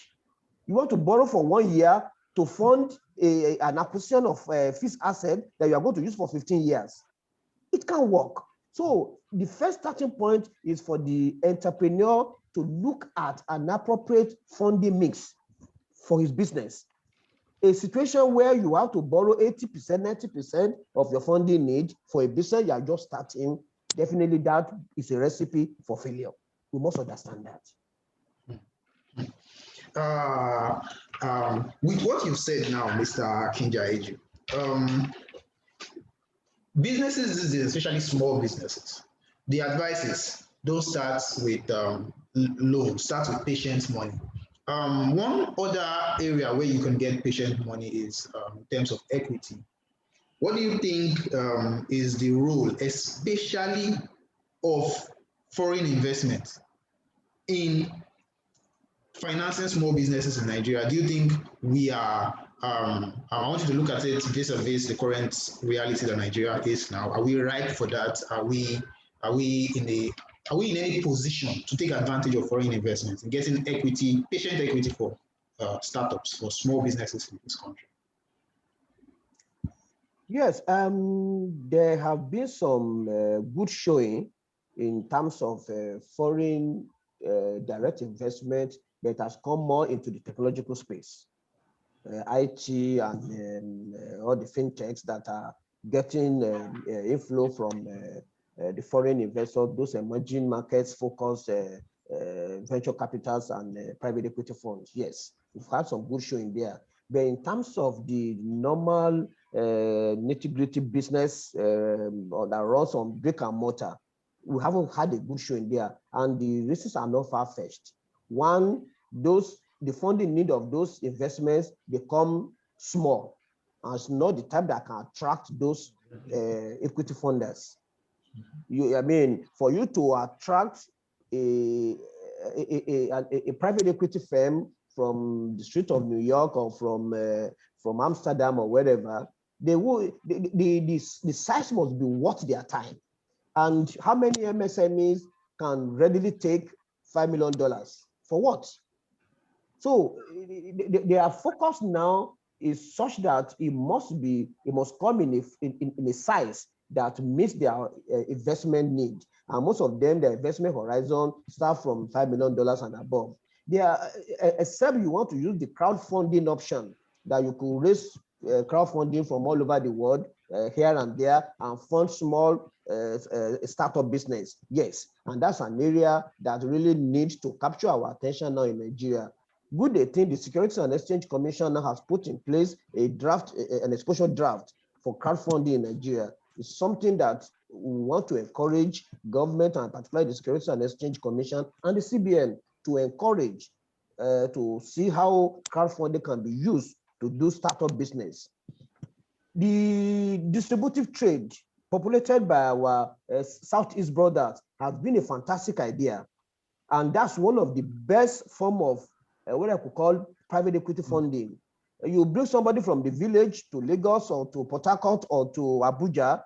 You want to borrow for 1 year to fund an acquisition of fixed asset that you are going to use for 15 years. It can work. So the first starting point is for the entrepreneur to look at an appropriate funding mix for his business. A situation where you have to borrow 80%, 90% of your funding need for a business you are just starting, definitely that is a recipe for failure. We must understand that. With what you've said now, Mr. Kinja Eju, businesses these days, especially small businesses, the advice is don't start with loans, start with patient money. One other area where you can get patient money is in terms of equity. What do you think is the role, especially of foreign investment in financing small businesses in Nigeria? Do you think we are, I want you to look at it vis-a-vis the current reality that Nigeria is now. Are we ripe for that? Are we in any position to take advantage of foreign investments and getting equity, patient equity for startups, for small businesses in this country? Yes, there have been some good showing in terms of foreign direct investment that has come more into the technological space. IT and all the fintechs that are getting inflow from the foreign investors, those emerging markets focused venture capitals and private equity funds. Yes, we've had some good showing there. But in terms of the normal nitty-gritty business that runs on brick and mortar, we haven't had a good showing there. And the risks are not far-fetched. One, the funding need of those investments become small. And it's not the type that can attract those equity funders. I mean, for you to attract a private equity firm from the street of New York or from Amsterdam or wherever, the size must be worth their time. And how many MSMEs can readily take $5 million? For what? So their focus now is such that it must come in a size that meets their investment need. And most of them, their investment horizon start from $5 million and above. They are, except you want to use the crowdfunding option, that you could raise crowdfunding from all over the world, here and there, and fund small startup business. Yes, and that's an area that really needs to capture our attention now in Nigeria. Good thing the Securities and Exchange Commission now has put in place a draft, an exposure draft for crowdfunding in Nigeria. It's something that we want to encourage government, and particularly the Securities and Exchange Commission and the CBN, to encourage to see how crowdfunding can be used to do startup business. The distributive trade populated by our Southeast brothers has been a fantastic idea. And that's one of the best form of what I could call private equity funding. You bring somebody from the village to Lagos or to Port Harcourt or to Abuja,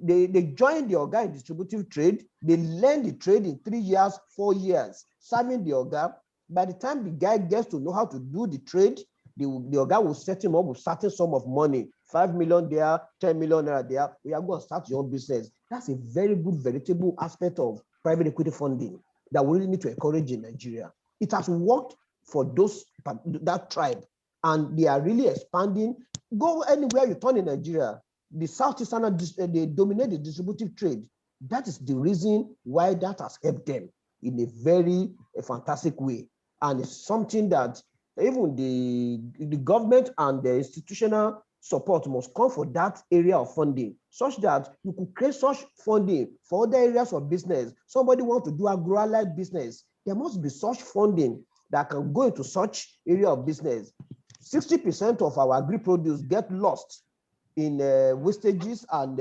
they join the Oga in distributive trade, they learn the trade in 3 years, 4 years, serving the Oga. By the time the guy gets to know how to do the trade, the Oga will set him up with certain sum of money, 5 million there, 10 million there. We are going to start your own business. That's a very good, veritable aspect of private equity funding that we really need to encourage in Nigeria. It has worked for that tribe, and they are really expanding. Go anywhere you turn in Nigeria, the Southeastern, they dominate the distributive trade. That is the reason why that has helped them in a very fantastic way. And it's something that even the government and the institutional support must come for that area of funding, such that you could create such funding for other areas of business. Somebody wants to do agro-allied business, there must be such funding that can go into such area of business. 60% of our agri-produce get lost in wastages, and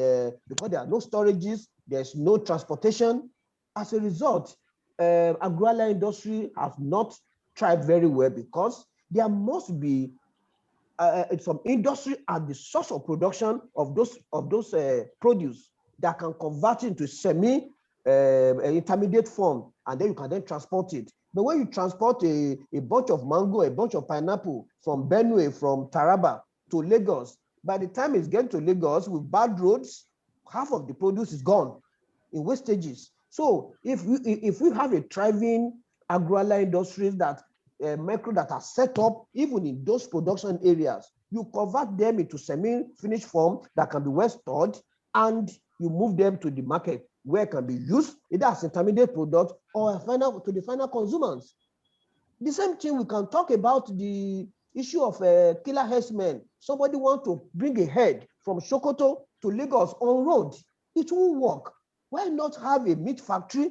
because there are no storages, there's no transportation. As a result, agro-allied industry has not thrived very well, because there must be some industry at the source of production of those produce that can convert into semi intermediate form, and then you can then transport it. But when you transport a bunch of mango, a bunch of pineapple from Benue, from Taraba to Lagos, by the time it's getting to Lagos with bad roads, half of the produce is gone in wastages. So if we have a thriving agro-allied industries that micro that are set up even in those production areas, you convert them into semi-finished form that can be well stored, and you move them to the market where it can be used either as intermediate product or to the final consumers. The same thing, we can talk about the issue of killer herdsmen. Somebody want to bring a head from Sokoto to Lagos on road. It won't work. Why not have a meat factory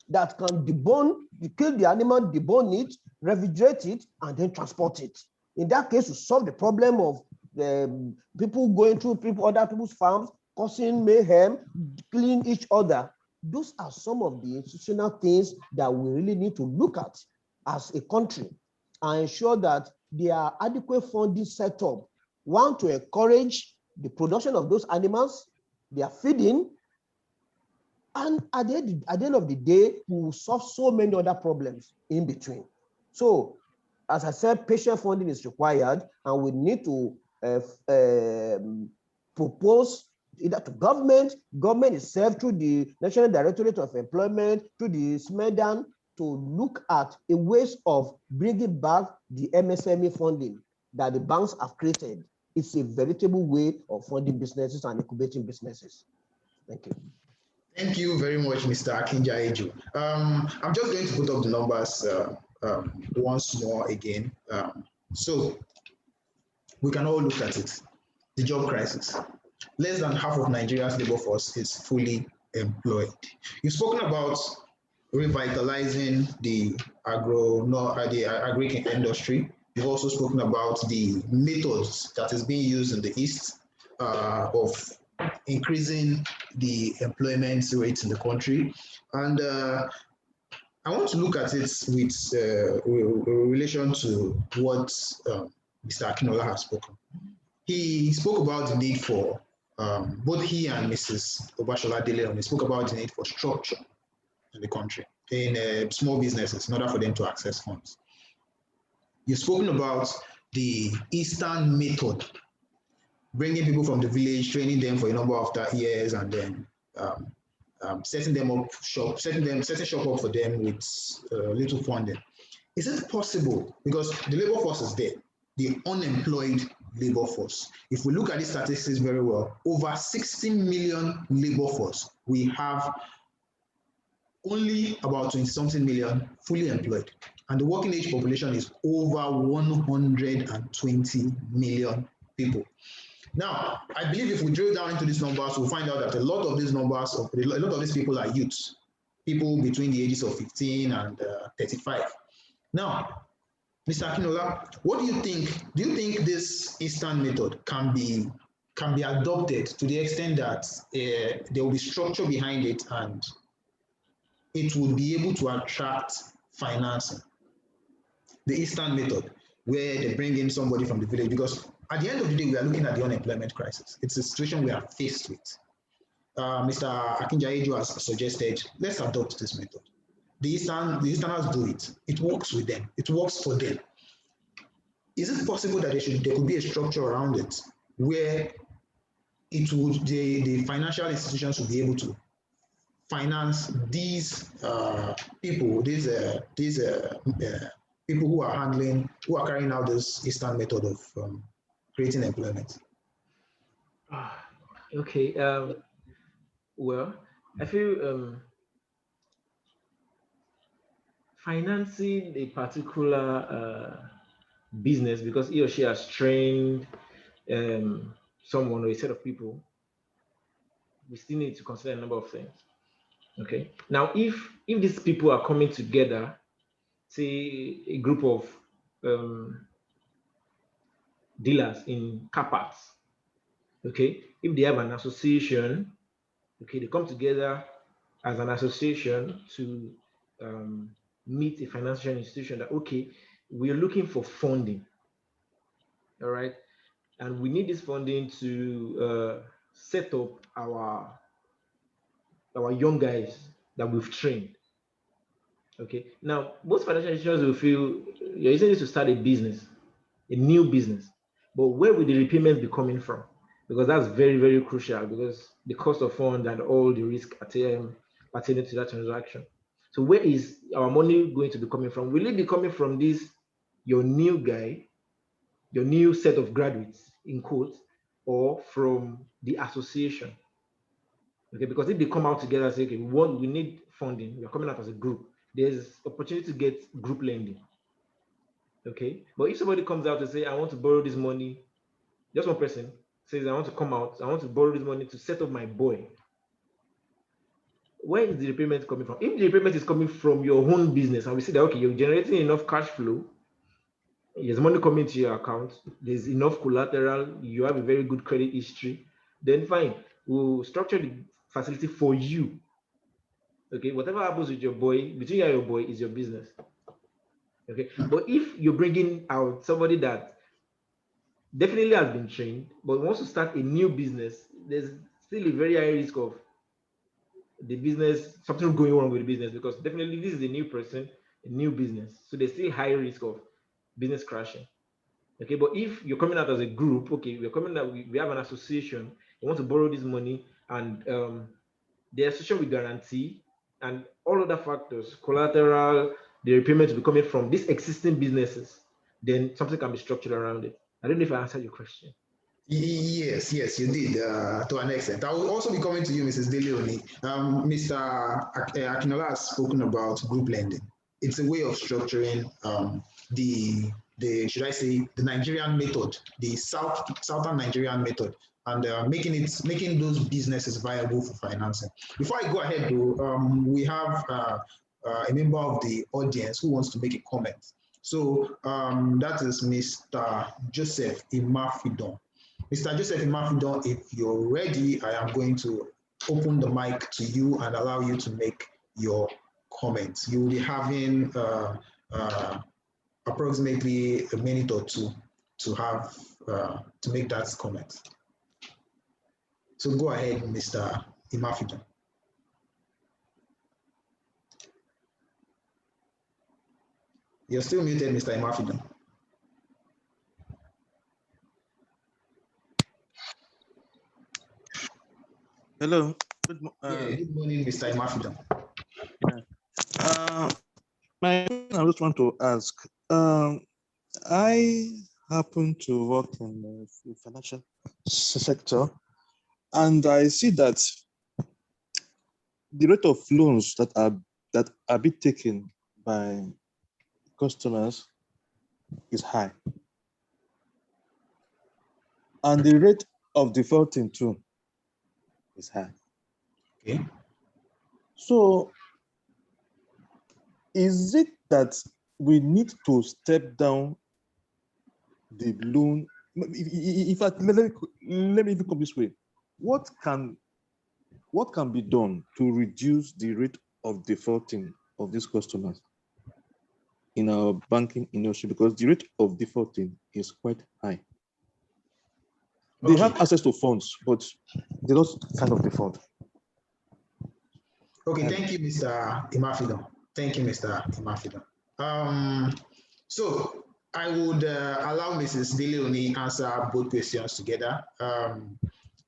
that can debone, kill the animal, debone it, refrigerate it, and then transport it? In that case, you solve the problem of people going through other people's farms, causing mayhem, killing each other. Those are some of the institutional things that we really need to look at as a country and ensure that there are adequate funding set up. One, to encourage the production of those animals, their feeding, and at the end of the day, we will solve so many other problems in between. So, as I said, patient funding is required, and we need to propose either to government itself, through the National Directorate of Employment, through the SMEDAN, to look at a ways of bringing back the MSME funding that the banks have created. It's a veritable way of funding businesses and incubating businesses. Thank you. Thank you very much, Mr. Akinjaeju. I'm just going to put up the numbers once more again. So we can all look at it. The job crisis. Less than half of Nigeria's labor force is fully employed. You've spoken about revitalizing the agri industry. You've also spoken about the methods that is being used in the East of increasing the employment rate in the country. And I want to look at it with relation to what Mr. Akinola has spoken. he spoke about the need for, both he and Mrs. Obashola Dele spoke about the need for structure in the country, in small businesses, in order for them to access funds. You've spoken about the Eastern method, bringing people from the village, training them for a number of years, and then setting them up shop, setting shop up for them with little funding. Is it possible? Because the labor force is there, the unemployed labor force. If we look at the statistics very well, over 60 million labor force, we have only about 20-something million fully employed. And the working age population is over 120 million people. Now, I believe if we drill down into these numbers, we'll find out that a lot of these numbers, a lot of these people are youths, people between the ages of 15 and 35. Now, Mr. Akinola, what do you think? Do you think this Eastern method can be adopted to the extent that there will be structure behind it and it will be able to attract financing? The Eastern method, where they bring in somebody from the village, because at the end of the day, we are looking at the unemployment crisis. It's a situation we are faced with. Mr. Akinjaejo has suggested, let's adopt this method. The Easterners do it. It works with them. It works for them. Is it possible that there could be a structure around it where it would the financial institutions will be able to finance these people, these people who are carrying out this Eastern method of creating employment? Okay. Well, I feel financing a particular business because he or she has trained someone or a set of people, we still need to consider a number of things. Okay. Now, if these people are coming together, say a group of dealers in car parts, okay, if they have an association, okay, they come together as an association to meet a financial institution that, okay, we're looking for funding, all right, and we need this funding to set up our young guys that we've trained. Okay, now most financial institutions will feel you're using this to start a business, a new business, but where will the repayments be coming from? Because that's very, very crucial, because the cost of funds and all the risk pertaining to that transaction. So where is our money going to be coming from? Will it be coming from this, your new guy, your new set of graduates, in quotes, or from the association? Okay, because if they come out together and say, okay, we need funding, we are coming out as a group, there's opportunity to get group lending. Okay, but if somebody comes out and say, I want to borrow this money, just one person says, I want to come out, I want to borrow this money to set up my boy, where is the repayment coming from? If the repayment is coming from your own business, and we see that, okay, you're generating enough cash flow, there's money coming to your account, there's enough collateral, you have a very good credit history, then fine, we'll structure the facility for you. Okay, whatever happens with your boy, between you and your boy, is your business. Okay, but if you're bringing out somebody that definitely has been trained but wants to start a new business, there's still a very high risk of the business, something going wrong with the business, because definitely this is a new person, a new business, so there's still high risk of business crashing. Okay, but if you're coming out as a group, okay, we're coming out, we have an association, we want to borrow this money, and the association will guarantee, and all other factors, collateral, the repayment will be coming from these existing businesses, then something can be structured around it. I don't know if I answered your question. Yes, you did to an extent. I will also be coming to you, Mrs. Deleoni. Mr. Akinola has spoken about group lending. It's a way of structuring the should I say, the Nigerian method, the southern Nigerian method, and making those businesses viable for financing. Before I go ahead, though, we have a member of the audience who wants to make a comment. So that is Mr. Joseph Imafidon. Mr. Joseph Imafidon, if you're ready, I am going to open the mic to you and allow you to make your comments. You will be having approximately a minute or two to have to make that comment. So go ahead, Mr. Imafidon. You're still muted, Mr. Imafidon. Hello. Good morning, Mr. Imafidon. My question I just want to ask. I happen to work in the financial sector, and I see that the rate of loans that are being taken by customers is high, and the rate of defaulting too is high. Okay. So, is it that we need to step down the loan? In fact, let me even come this way. What can be done to reduce the rate of defaulting of these customers in our banking industry? Because the rate of defaulting is quite high. They have access to funds, but they don't kind of default. Okay, thank you, Mr. Imafidon. Thank you, Mr. Imafidon. So I would allow Mrs. Deleoni answer both questions together.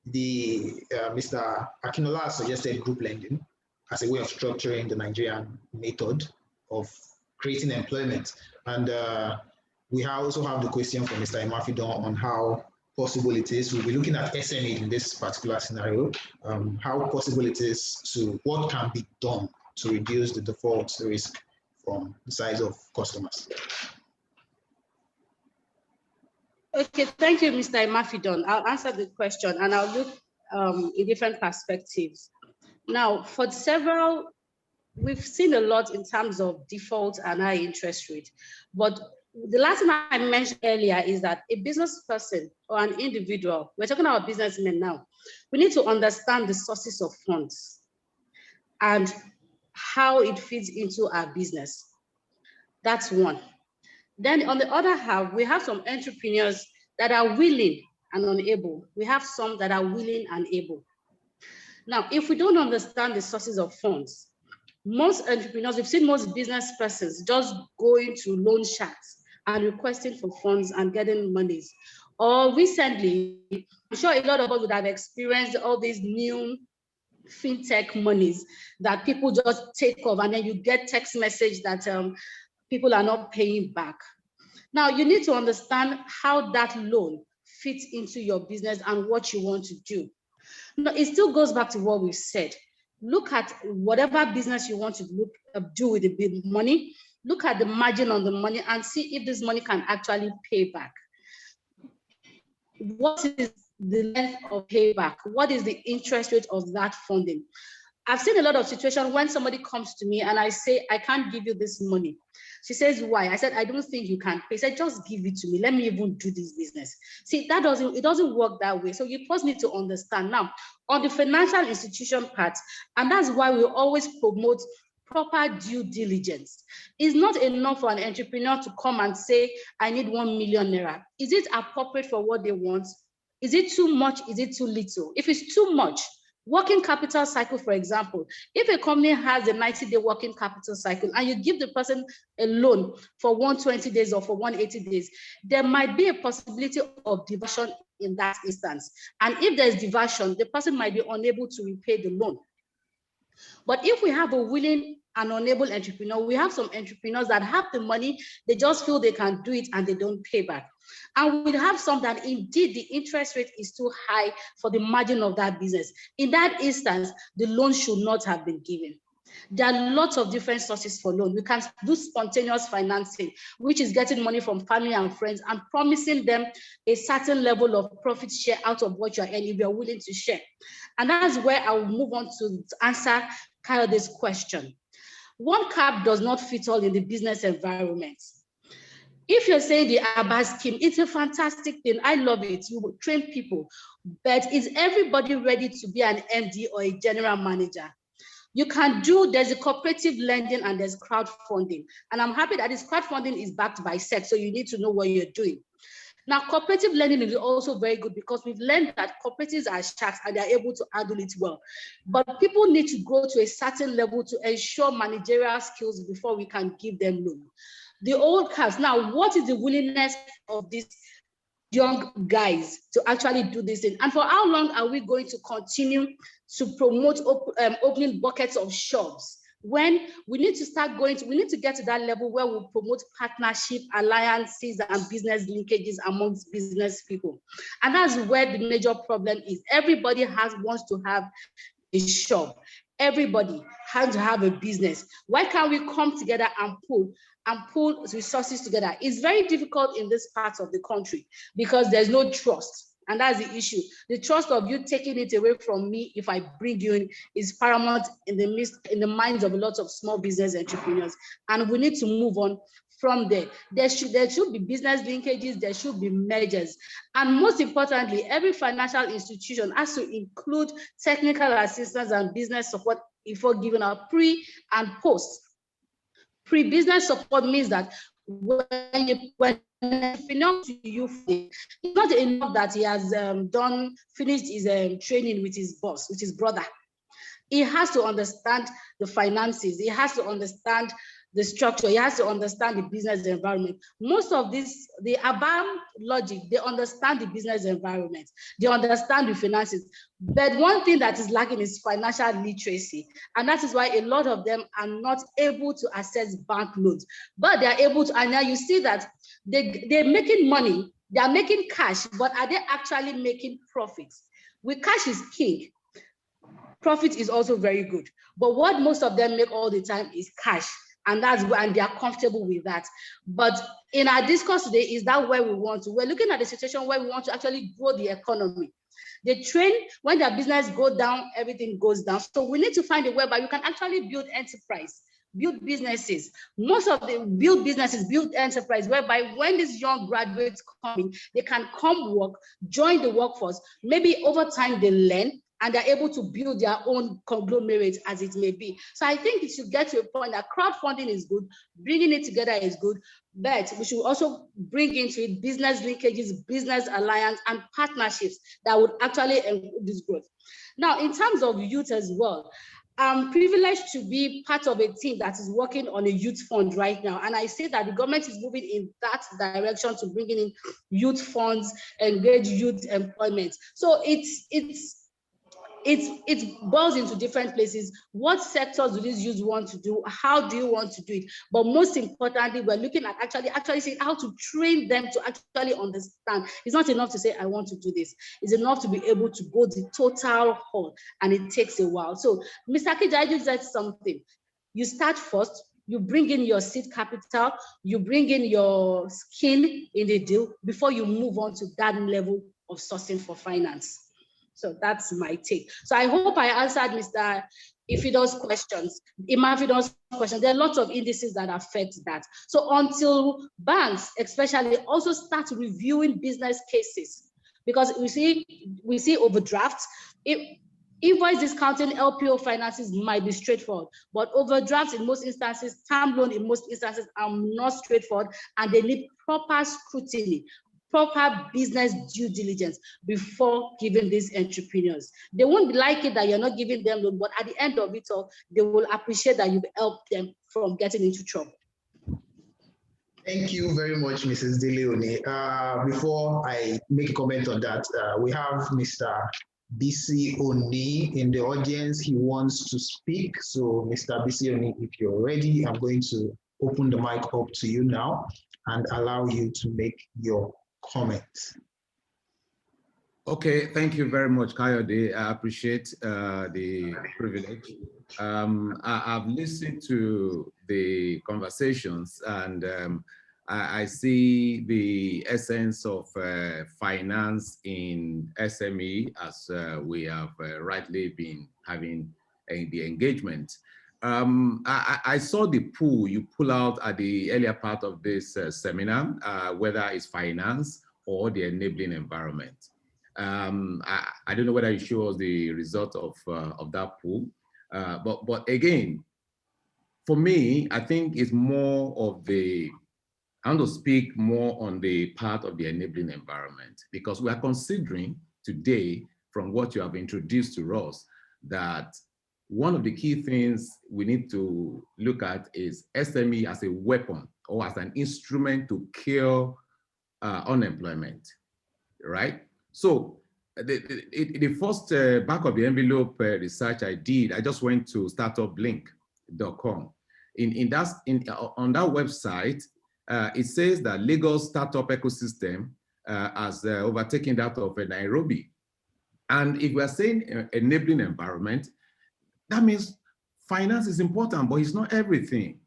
Mr. Akinola has suggested group lending as a way of structuring the Nigerian method of creating employment. And we also have the question from Mr. Imafidon on how possible it is. We'll be looking at SME in this particular scenario, how possible it is to, what can be done to reduce the default risk from the size of customers. Okay, thank you, Mr. Imafidon. I'll answer the question and I'll look in different perspectives. Now, for several, we've seen a lot in terms of default and high interest rate, but the last thing I mentioned earlier is that a business person or an individual, we're talking about businessmen now, we need to understand the sources of funds and how it fits into our business. That's one. Then on the other hand, we have some entrepreneurs that are willing and unable. We have some that are willing and able. Now, if we don't understand the sources of funds, most entrepreneurs, we've seen most business persons just going to loan sharks and requesting for funds and getting monies. Or recently, I'm sure a lot of us would have experienced all these new fintech monies that people just take off, and then you get text message that people are not paying back. Now, you need to understand how that loan fits into your business and what you want to do. Now, it still goes back to what we said. Look at whatever business you want to do with the money. Look at the margin on the money and see if this money can actually pay back. What is the length of payback? What is the interest rate of that funding? I've seen a lot of situations when somebody comes to me and I say, I can't give you this money. She says, why? I said, I don't think you can pay. She said, just give it to me. Let me even do this business. See, it doesn't work that way. So you first need to understand. Now, on the financial institution part, and that's why we always promote proper due diligence. It's not enough for an entrepreneur to come and say, I need 1 million naira. Is it appropriate for what they want? Is it too much? Is it too little? If it's too much, working capital cycle, for example, if a company has a 90-day working capital cycle and you give the person a loan for 120 days or for 180 days, there might be a possibility of diversion in that instance. And if there's diversion, the person might be unable to repay the loan. But if we have a willing and unable entrepreneur, we have some entrepreneurs that have the money, they just feel they can do it and they don't pay back. And we have some that indeed the interest rate is too high for the margin of that business. In that instance, the loan should not have been given. There are lots of different sources for loan. We can do spontaneous financing, which is getting money from family and friends and promising them a certain level of profit share out of what you're earning if you're willing to share. And that's where I will move on to answer kind of this question. One cap does not fit all in the business environment. If you're saying the ABBA scheme, it's a fantastic thing. I love it. You will train people. But is everybody ready to be an MD or a general manager? You can do, there's a cooperative lending and there's crowdfunding. And I'm happy that this crowdfunding is backed by SEC, so you need to know what you're doing. Now, cooperative lending is also very good because we've learned that cooperatives are sharks and they're able to handle it well. But people need to grow to a certain level to ensure managerial skills before we can give them loan. The old cars. Now, what is the willingness of these young guys to actually do this thing? And for how long are we going to continue to promote opening buckets of shops when we need to start we need to get to that level where we promote partnership, alliances, and business linkages amongst business people? And that's where the major problem is. Everybody wants to have a shop. Everybody has to have a business. Why can't we come together and pull resources together? It's very difficult in this part of the country because there's no trust. And that's the issue. The trust of you taking it away from me if I bring you in is paramount in the minds of a lot of small business entrepreneurs. And we need to move on from there. There should be business linkages, there should be mergers. And most importantly, every financial institution has to include technical assistance and business support before giving out pre and post. Pre-business support means that when to you, it's not enough that he has finished his training with his boss, with his brother. He has to understand the finances. He has to understand the structure. He has to understand the business environment. Most of this, the ABAM logic, they understand the business environment. They understand the finances. But one thing that is lacking is financial literacy. And that is why a lot of them are not able to access bank loans. But they are able to, and now you see that they're making money, they are making cash, but are they actually making profits? With cash is king. Profit is also very good. But what most of them make all the time is cash. And they are comfortable with that. But in our discourse today, is that where we want to? We're looking at the situation where we want to actually grow the economy. The train, when their business goes down, everything goes down. So we need to find a way where you can actually build enterprise, build businesses. Most of them build businesses, build enterprise, whereby when these young graduates come in, they can come work, join the workforce. Maybe over time they learn, and they're able to build their own conglomerate, as it may be. So I think it should get to a point that crowdfunding is good, bringing it together is good, but we should also bring into it business linkages, business alliance, and partnerships that would actually encourage this growth. Now, in terms of youth as well, I'm privileged to be part of a team that is working on a youth fund right now. And I say that the government is moving in that direction to bringing in youth funds, engage youth employment. So it boils into different places. What sectors do these youth want to do? How do you want to do it? But most importantly, we're looking at actually saying how to train them to actually understand. It's not enough to say, I want to do this. It's enough to be able to go the total whole, and it takes a while. So Mr. Kijaju said something. You start first, you bring in your seed capital, you bring in your skin in the deal before you move on to that level of sourcing for finance. So that's my take. So I hope I answered Mr. Ifido's questions, Imafido's questions. There are lots of indices that affect that. So until banks, especially, also start reviewing business cases, because we see overdrafts. Invoice discounting, LPO finances might be straightforward, but overdrafts in most instances, term loan in most instances are not straightforward, and they need proper scrutiny, proper business due diligence before giving these entrepreneurs. They won't like it that you're not giving them loan, but at the end of it all, they will appreciate that you've helped them from getting into trouble. Thank you very much, Mrs. De Leone. Before I make a comment on that, we have Mr. BC Oni in the audience. He wants to speak. So Mr. BC Oni, if you're ready, I'm going to open the mic up to you now and allow you to make your comment. Okay, thank you very much, Kayode. I appreciate the privilege. I've listened to the conversations, and I see the essence of finance in SME, as we have rightly been having the engagement. I saw the pool you pull out at the earlier part of this seminar, whether it's finance or the enabling environment. I don't know whether you show us the result of that pool, but again, for me, I think it's more of the I want to speak more on the part of the enabling environment, because we are considering today, from what you have introduced to us, that one of the key things we need to look at is SME as a weapon or as an instrument to kill unemployment, right? So the first back of the envelope research I did, I just went to startuplink.com. On that website, it says that Lagos startup ecosystem has overtaken that of Nairobi. And if we're saying enabling environment, that means finance is important, but it's not everything.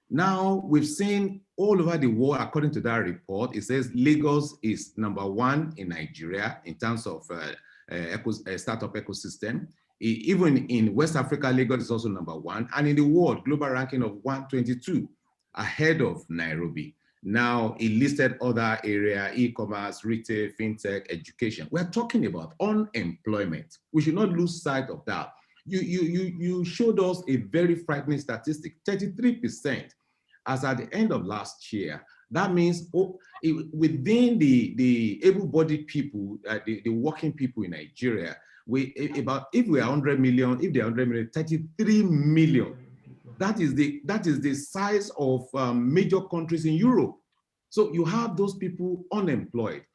Now, we've seen all over the world, according to that report, it says Lagos is #1 in Nigeria in terms of startup ecosystem. Even in West Africa, Lagos is also #1. And in the world, global ranking of 122, ahead of Nairobi. Now, it listed other area, e-commerce, retail, fintech, education. We're talking about unemployment. We should not lose sight of that. You showed us a very frightening statistic, 33%. As at the end of last year. That means within the able-bodied people, the working people in Nigeria, if we are 100 million, if they are 100 million, 33 million. That is the size of major countries in Europe. So you have those people unemployed.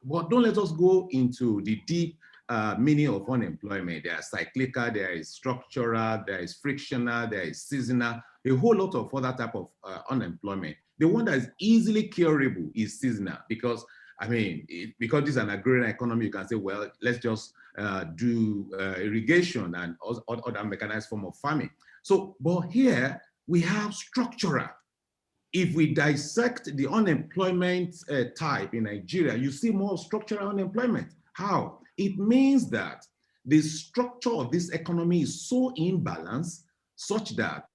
But don't let us go into the deep meaning of unemployment. There is cyclical, there is structural, there is frictional, there is seasonal, a whole lot of other type of unemployment. The one that is easily curable is seasonal, because I mean, because this is an agrarian economy, you can say, well, let's just do irrigation and other mechanized form of farming. So, but here we have structural. If we dissect the unemployment type in Nigeria, you see more structural unemployment. How? It means that the structure of this economy is so imbalanced such that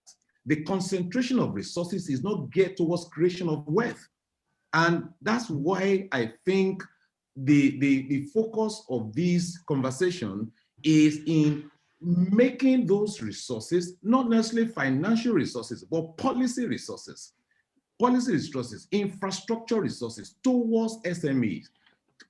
the concentration of resources is not geared towards creation of wealth. And that's why I think the focus of this conversation is in making those resources, not necessarily financial resources, but policy resources, infrastructure resources towards SMEs,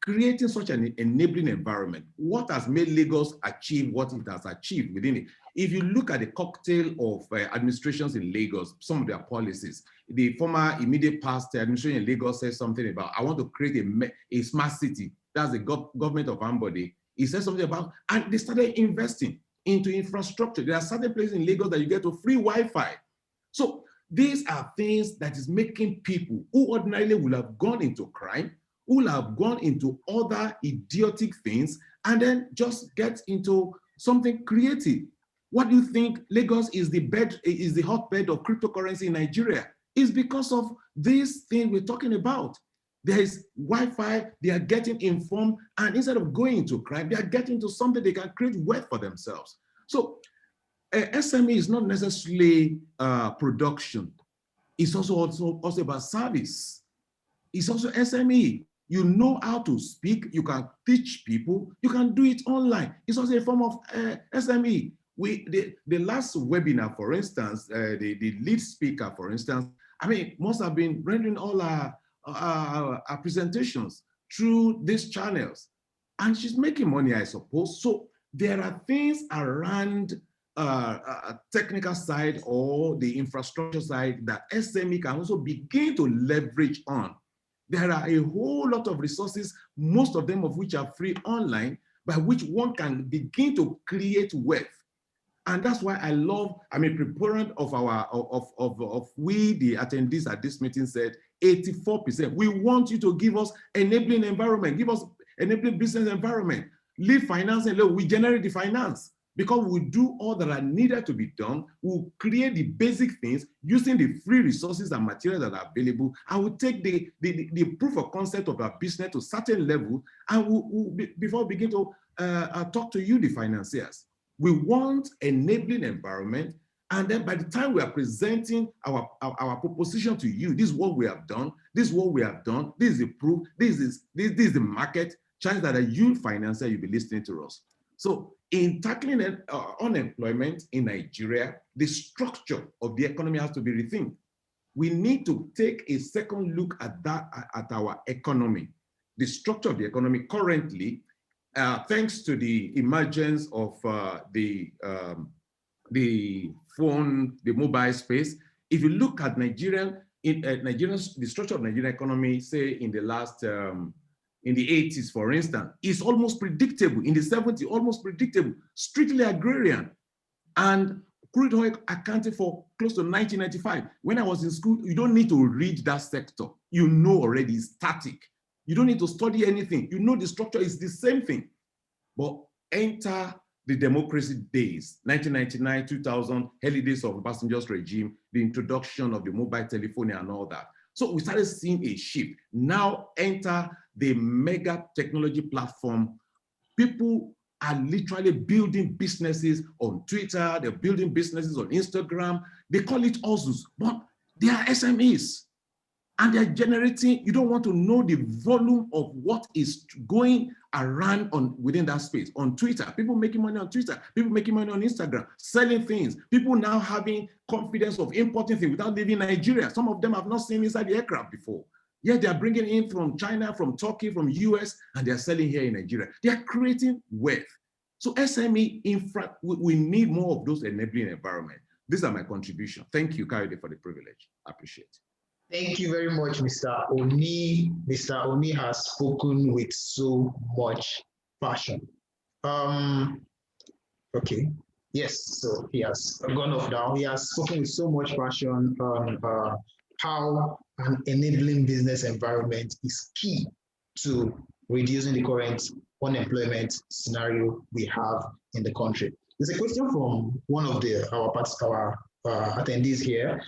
creating such an enabling environment. What has made Lagos achieve what it has achieved within it? If you look at the cocktail of administrations in Lagos, some of their policies, the former immediate past administration in Lagos says something about, I want to create a smart city. That's the government of Ambode. He said something about, and they started investing into infrastructure. There are certain places in Lagos that you get to free Wi-Fi. So these are things that is making people who ordinarily would have gone into crime, who will have gone into other idiotic things, and then just get into something creative. What do you think Lagos is the hotbed of cryptocurrency in Nigeria? It's because of this thing we're talking about. There is Wi-Fi, they are getting informed, and instead of going into crime, they are getting into something they can create wealth for themselves. So SME is not necessarily production. It's also about service. It's also SME. You know how to speak, you can teach people, you can do it online. It's also a form of SME. The last webinar, for instance, the lead speaker, for instance, I mean, must have been rendering all our presentations through these channels. And she's making money, I suppose. So there are things around technical side or the infrastructure side that SME can also begin to leverage on. There are a whole lot of resources, most of them of which are free online, by which one can begin to create wealth. And that's why I'm a proponent of we, the attendees at this meeting said 84%. We want you to give us enabling environment, give us enabling business environment, leave financing, we generate the finance. Because we do all that are needed to be done, we'll create the basic things using the free resources and materials that are available, and we'll take the proof of concept of our business to a certain level, and before we begin to talk to you, the financiers. We want enabling environment, and then by the time we are presenting our proposition to you, this is what we have done, this is what we have done, this is the proof, this is the market, chance that you financier, you'll be listening to us. So in tackling unemployment in Nigeria, the structure of the economy has to be rethink. we need to take a second look at that, at our economy, the structure of the economy currently, thanks to the emergence of the mobile space. If you look at the structure of Nigerian economy, say in the last, in the 80s, for instance, is almost predictable. In the 70s, almost predictable, strictly agrarian. And crude oil accounted for close to 1995. When I was in school, you don't need to read that sector. You know already it's static. You don't need to study anything. You know the structure is the same thing. But enter the democracy days, 1999, 2000, early days of Obasanjo's regime, the introduction of the mobile telephony and all that. So we started seeing a shift. Now enter the mega technology platform. People are literally building businesses on Twitter, they're building businesses on Instagram. They call it hustles, but they are SMEs. And they're generating, you don't want to know the volume of what is going around within that space. On Twitter, people making money on Twitter, people making money on Instagram, selling things, people now having confidence of importing things without leaving Nigeria. Some of them have not seen inside the aircraft before. Yet they are bringing in from China, from Turkey, from US, and they're selling here in Nigeria. They are creating wealth. So SME infra, we need more of those enabling environment. These are my contribution. Thank you, Kayode, for the privilege. I appreciate it. Thank you very much, Mr. Oni. Mr. Oni has spoken with so much passion. Okay, yes, so he has gone off now. He has spoken with so much passion on how an enabling business environment is key to reducing the current unemployment scenario we have in the country. There's a question from one of our attendees here.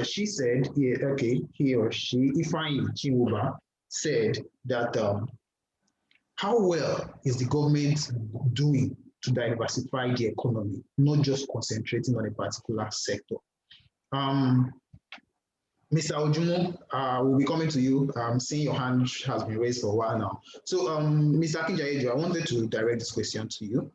She said, he or she, Ifeanyi Chinwuba, said that how well is the government doing to diversify the economy, not just concentrating on a particular sector? Mr. Ojumo, we'll be coming to you. Seeing your hand has been raised for a while now. So, Mr. Akinjayeju, I wanted to direct this question to you.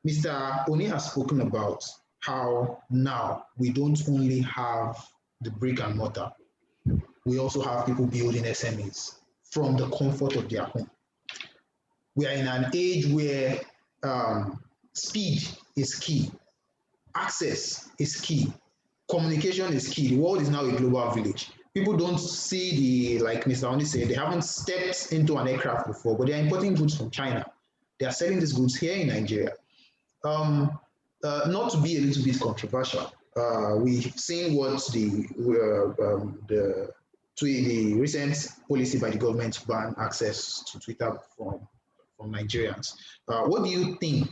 Mr. Oni has spoken about how now we don't only have the brick and mortar, we also have people building SMEs from the comfort of their home. We are in an age where speed is key, access is key, communication is key. The world is now a global village. People don't see like Mr. Oni said, they haven't stepped into an aircraft before, but they're importing goods from China. They are selling these goods here in Nigeria. Not to be a little bit controversial, we've seen what the recent policy by the government to ban access to Twitter from Nigerians. What do you think,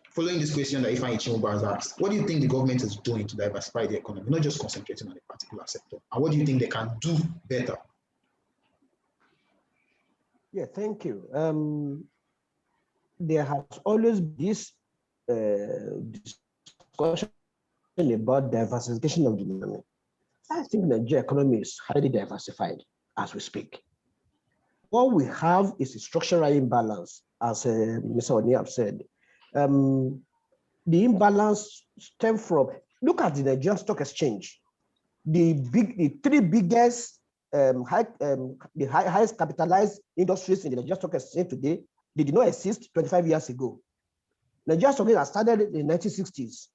following this question that Ifeanyi Chinwuba has asked, what do you think the government is doing to diversify the economy, not just concentrating on a particular sector? And what do you think they can do better? Yeah, thank you. There has always been this discussion about diversification of the economy. I think the Nigerian economy is highly diversified as we speak. What we have is a structural imbalance, as Mr. Oni have said. The imbalance stems from, look at the Nigerian Stock Exchange. The three biggest, highest capitalized industries in the Nigerian Stock Exchange today, they did not exist 25 years ago. Nigerian Stock Exchange started in the 1960s.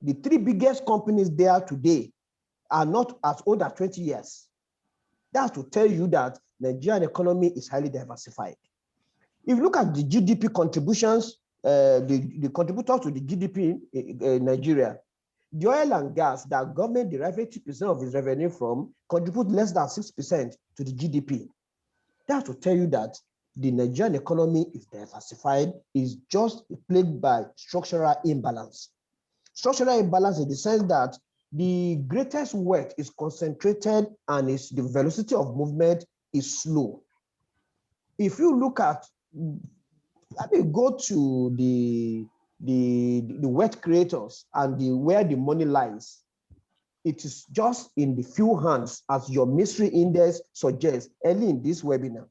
The three biggest companies there today are not as old as 20 years. That's to tell you that Nigerian economy is highly diversified. If you look at the GDP contributions, the contributors to the GDP in Nigeria, the oil and gas that government derives 80% of its revenue from contribute less than 6% to the GDP. That's to tell you that the Nigerian economy is diversified, is just plagued by structural imbalance. Structural imbalance in the sense that the greatest wealth is concentrated and the velocity of movement is slow. If you look at, let me go to the wealth creators and where the money lies. It is just in the few hands, as your mystery index suggests early in this webinar.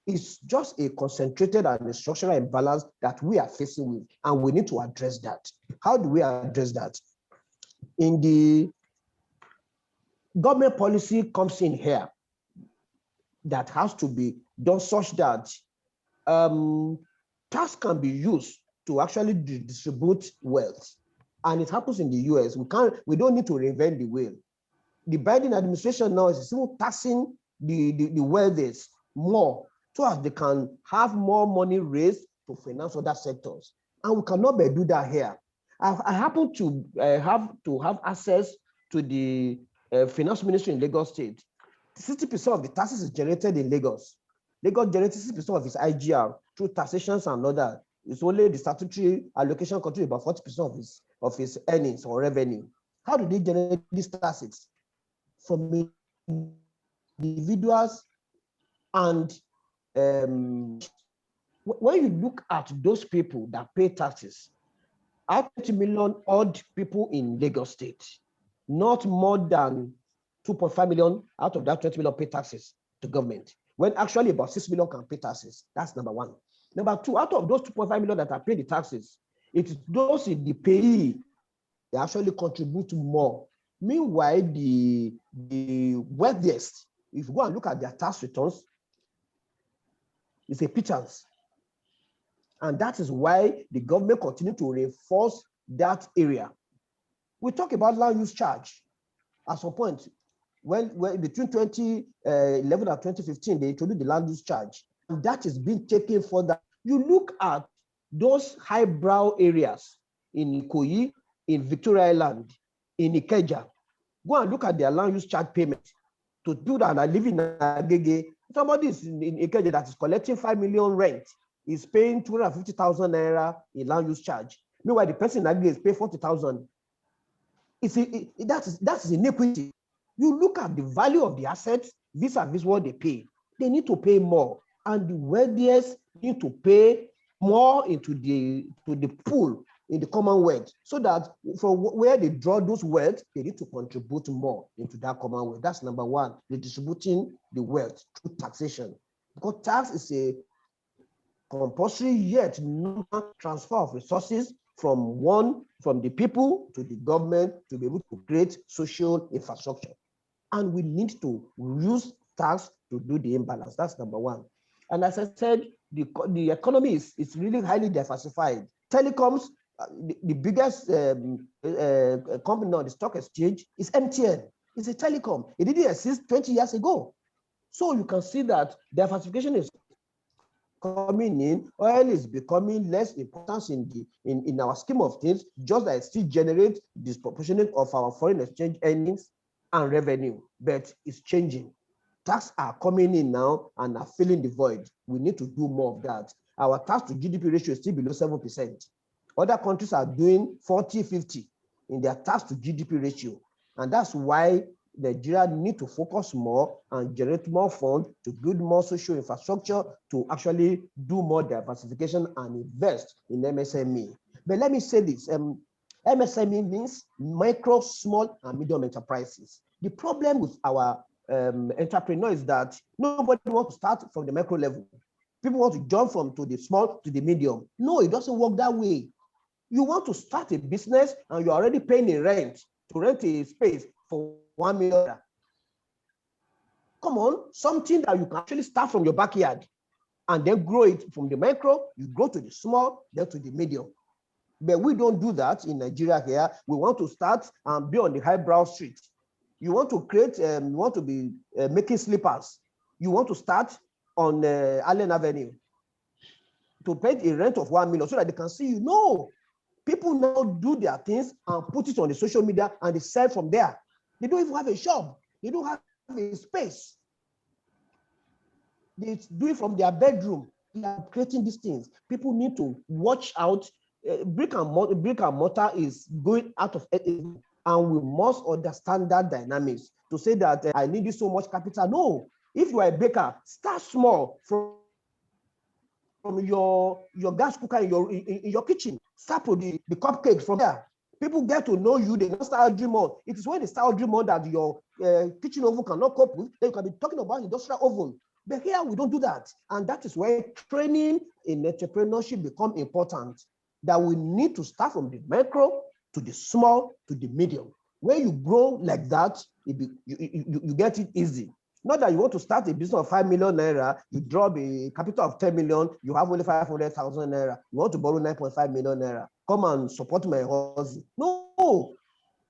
It's just a concentrated and a structural imbalance that we are facing with, and we need to address that. How do we address that? In the government policy comes in here that has to be done such that tax can be used to actually distribute wealth. And it happens in the US. We don't need to reinvent the wheel. The Biden administration now is still taxing the wealthiest more so as they can have more money raised to finance other sectors. And we cannot do that here. I happen to have access to the finance ministry in Lagos State. 60% of the taxes is generated in Lagos. Lagos generates 60% of its IGR through taxations and other. It's only the statutory allocation control about 40% of its earnings or revenue. How do they generate these taxes? From individuals, and when you look at those people that pay taxes, out of 20 million odd people in Lagos State, not more than 2.5 million out of that 20 million pay taxes to government, when actually about 6 million can pay taxes. That's number one. Number two, out of those 2.5 million that are paying the taxes, it's those in the payee, they actually contribute more. Meanwhile, the wealthiest, if you go and look at their tax returns, it's a pittance. And that is why the government continue to reinforce that area. We talk about land use charge. At some point, when between 2011 and 2015, they introduced the land use charge. And that is being taken further. You look at those highbrow areas in Ikoyi, in Victoria Island, in Ikeja. Go and look at their land use charge payment. To do that, I live in Agege. Somebody is in Ikeja that is collecting 5 million rent, is paying 250,000 naira in land use charge. Meanwhile, the person in Agege is paying 40,000. That is iniquity. You look at the value of the assets vis-a-vis what they pay. They need to pay more, and the wealthiest need to pay more into the pool in the Commonwealth, so that from where they draw those wealth, they need to contribute more into that Commonwealth. That's number one, redistributing the wealth through taxation. Because tax is a compulsory yet normal transfer of resources from the people to the government to be able to create social infrastructure. And we need to use tax to do the imbalance. That's number one. And as I said, the economy is really highly diversified. Telecoms, the biggest company on the stock exchange is MTN. It's a telecom. It didn't exist 20 years ago. So you can see that diversification is coming in. Oil is becoming less important in our scheme of things, just that it still generates disproportionate of our foreign exchange earnings and revenue, but it's changing. Tax are coming in now and are filling the void. We need to do more of that. Our tax to GDP ratio is still below 7%. Other countries are doing 40, 50 in their tax to GDP ratio. And that's why Nigeria need to focus more and generate more funds to build more social infrastructure to actually do more diversification and invest in MSME. But let me say this, MSME means micro, small, and medium enterprises. The problem with our entrepreneurs is that nobody wants to start from the micro level. People want to jump from to the small to the medium. No, it doesn't work that way. You want to start a business and you're already paying a rent to rent a space for 1 million. Come on, something that you can actually start from your backyard and then grow it from the micro, you grow to the small, then to the medium. But we don't do that in Nigeria here. We want to start and be on the highbrow street. You want to create, you want to be making slippers. You want to start on Allen Avenue to pay a rent of 1 million so that they can see you. No, people now do their things and put it on the social media and they sell from there. They don't even have a shop. They don't have a space. They do it from their bedroom. They are creating these things. People need to watch out. Brick and mortar is going out of it, and we must understand that dynamics to say that I need so much capital. No, if you are a baker, start small from your gas cooker in your kitchen. Start with the cupcakes from there. People get to know you, they don't start dream on. It is when they start dream on that your kitchen oven cannot cope with, then you can be talking about industrial oven. But here we don't do that. And that is where training in entrepreneurship becomes important. That we need to start from the micro to the small to the medium. When you grow like that, you get it easy. Not that you want to start a business of 5 million naira, you drop a capital of 10 million, you have only 500,000 naira, you want to borrow 9.5 million naira, come and support my hustle. No,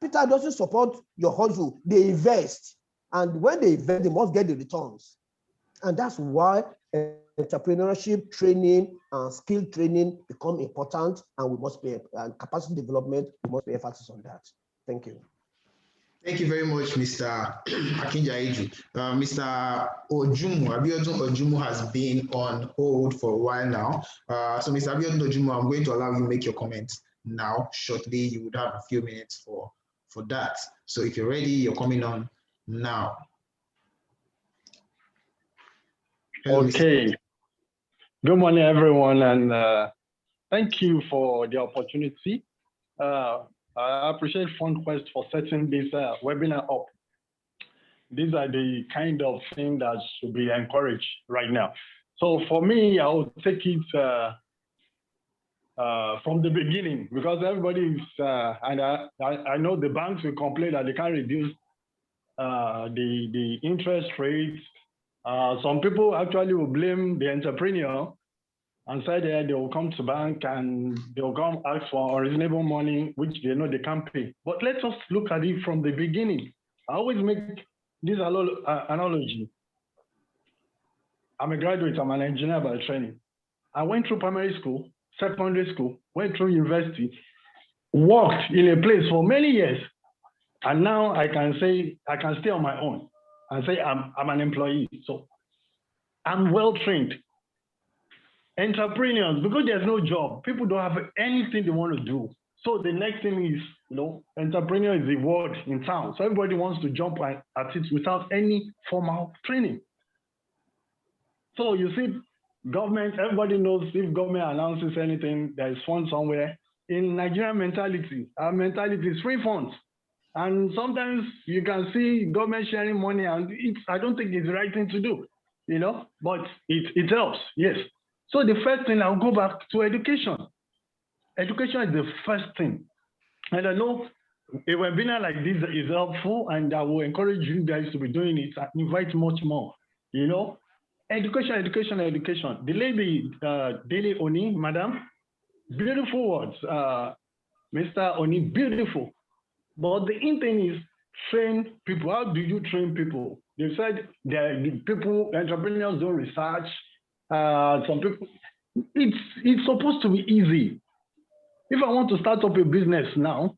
Peter doesn't support your hustle, they invest. And when they invest, they must get the returns. And that's why entrepreneurship training and skill training become important, and we must pay, and capacity development, we must pay emphasis on that. Thank you. Thank you very much, Mr. Akinjaiju. Mr. Ojumu, Abiodun Ojumu has been on hold for a while now. So Mr. Abiodun Ojumu, I'm going to allow you to make your comments now. Shortly, you would have a few minutes for that. So if you're ready, you're coming on now. Hello, okay. Mr. Good morning, everyone, and thank you for the opportunity. I appreciate FundQuest for setting this webinar up. These are the kind of things that should be encouraged right now. So for me, I will take it from the beginning, because everybody is, and I know the banks will complain that they can't reduce the interest rates. Some people actually will blame the entrepreneur and say that they will come to bank and they will come ask for unreasonable money, which they know they can't pay. But let us look at it from the beginning. I always make this analogy. I'm a graduate, I'm an engineer by training. I went through primary school, secondary school, went through university, worked in a place for many years. And now I can say, I can stay on my own and say I'm an employee. So I'm well trained. Entrepreneurs, because there's no job, people don't have anything they want to do. So the next thing is, entrepreneur is the word in town. So everybody wants to jump at it without any formal training. So you see, government, everybody knows if government announces anything, there is funds somewhere. In Nigerian mentality, our mentality is free funds. And sometimes you can see government sharing money, and I don't think it's the right thing to do, but it helps, yes. So the first thing, I'll go back to education. Education is the first thing. And I know a webinar like this is helpful, and I will encourage you guys to be doing it and invite much more, Education, education, education. The lady, Dele Oni, madam, beautiful words. Mr. Oni, beautiful. But the thing is, train people. How do you train people? They said the people, entrepreneurs don't research. Some people, it's supposed to be easy. If I want to start up a business now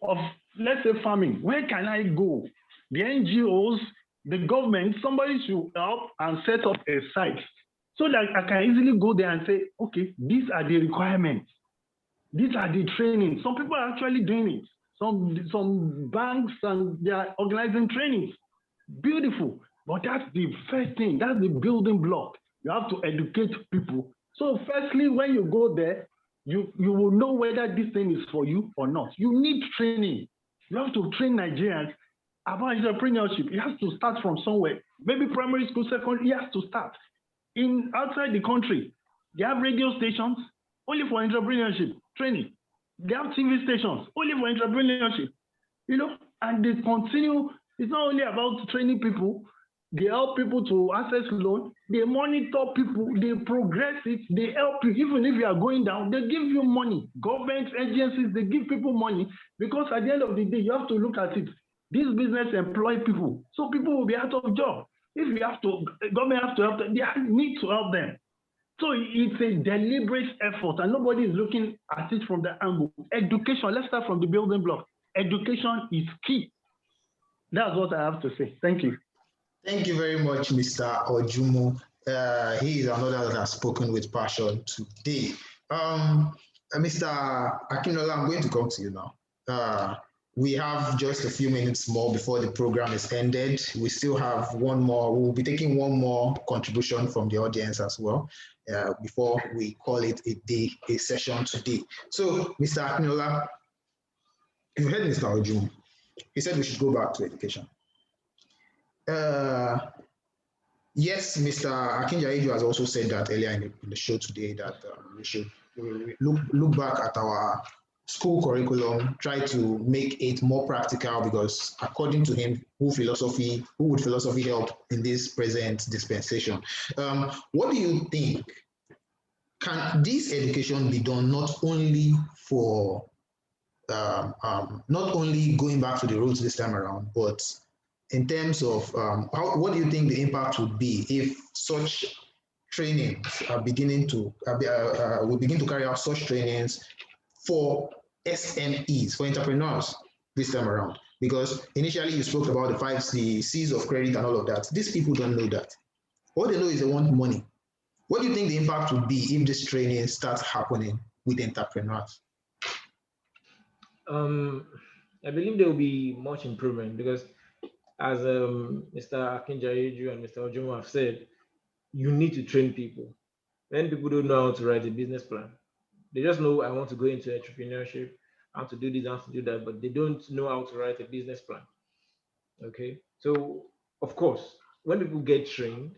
of, let's say, farming, where can I go? The NGOs, the government, somebody should help and set up a site so that I can easily go there and say, okay, these are the requirements. These are the training. Some people are actually doing it. Some banks, and they are organizing trainings. Beautiful. But that's the first thing. That's the building block. You have to educate people. So firstly, when you go there, you will know whether this thing is for you or not. You need training. You have to train Nigerians about entrepreneurship. It has to start from somewhere. Maybe primary school, secondary, it has to start. Outside the country, they have radio stations only for entrepreneurship training. They have TV stations only for entrepreneurship, and they continue. It's not only about training people. They help people to access loan. They monitor people. They progress it. They help you. Even if you are going down, they give you money. Government agencies, they give people money, because at the end of the day, you have to look at it. This business employ people. So people will be out of job. If you have to, government have to help them. They need to help them. So it's a deliberate effort, and nobody is looking at it from the angle. Education, let's start from the building block. Education is key. That's what I have to say. Thank you. Thank you very much, Mr. Ojumu. He is another that has spoken with passion today. Mr. Akinola, I'm going to come to you now. We have just a few minutes more before the program is ended. We still have one more. We'll be taking one more contribution from the audience as well before we call it a session today. So, Mr. Akinola, you heard Mr. Ojumu. He said we should go back to education. Yes, Mr. Akinjaiju has also said that earlier in the show today that we should look back at our school curriculum, try to make it more practical because according to him, who would philosophy help in this present dispensation? What do you think? Can this education be done not only for not only going back to the roots this time around, but in terms of what do you think the impact would be if such trainings are beginning to we begin to carry out such trainings for SMEs, for entrepreneurs this time around? Because initially you spoke about the 5C's of credit and all of that. These people don't know that. All they know is they want money. What do you think the impact would be if this training starts happening with entrepreneurs? I believe there will be much improvement because, as Mr. Akinjayeju and Mr. Ojomo have said, you need to train people. Many people don't know how to write a business plan. They just know I want to go into entrepreneurship, I want to do this, I want to do that, but they don't know how to write a business plan. Okay, so of course, when people get trained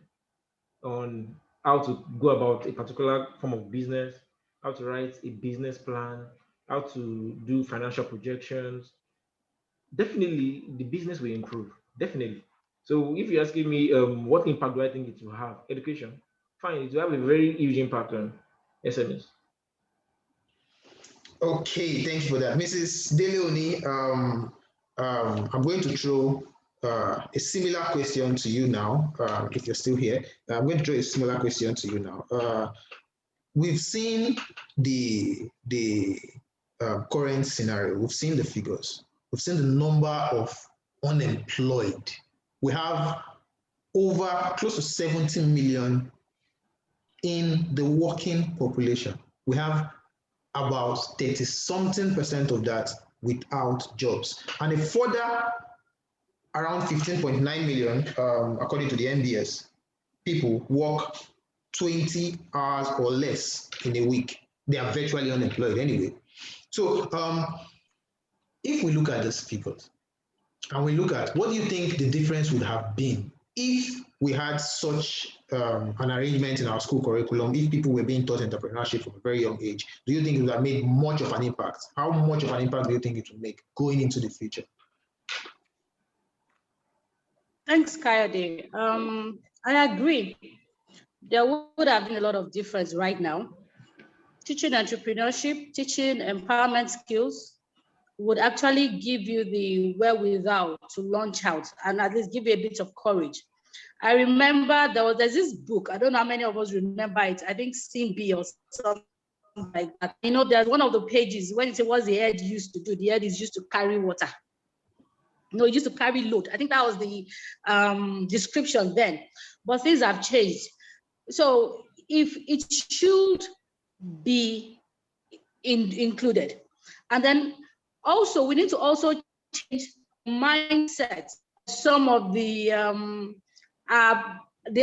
on how to go about a particular form of business, how to write a business plan, how to do financial projections, definitely the business will improve. Definitely. So if you're asking me what impact do I think it will have, education, fine, it will have a very huge impact on SMEs. Okay, thank you for that. Mrs. Deleoni, I'm going to throw a similar question to you now, if you're still here. I'm going to throw a similar question to you now. We've seen the current scenario. We've seen the figures. We've seen the number of unemployed. We have over close to 70 million in the working population. We have about 30-something% of that without jobs. And a further around 15.9 million, according to the NBS, people work 20 hours or less in a week. They are virtually unemployed anyway. So if we look at these figures and we look at what do you think the difference would have been if we had such an arrangement in our school curriculum, if people were being taught entrepreneurship from a very young age, do you think it would have made much of an impact? How much of an impact do you think it will make going into the future? Thanks, Kayode. I agree. There would have been a lot of difference right now. Teaching entrepreneurship, teaching empowerment skills would actually give you the wherewithal to launch out and at least give you a bit of courage. I remember there's this book, I don't know how many of us remember it, I think Simbi or something like that. You know, there's one of the pages when it was the head used to do, the head is used to carry water. No, it used to carry load. I think that was the description then, but things have changed. So if it should be included, and then also we need to also change mindset some of the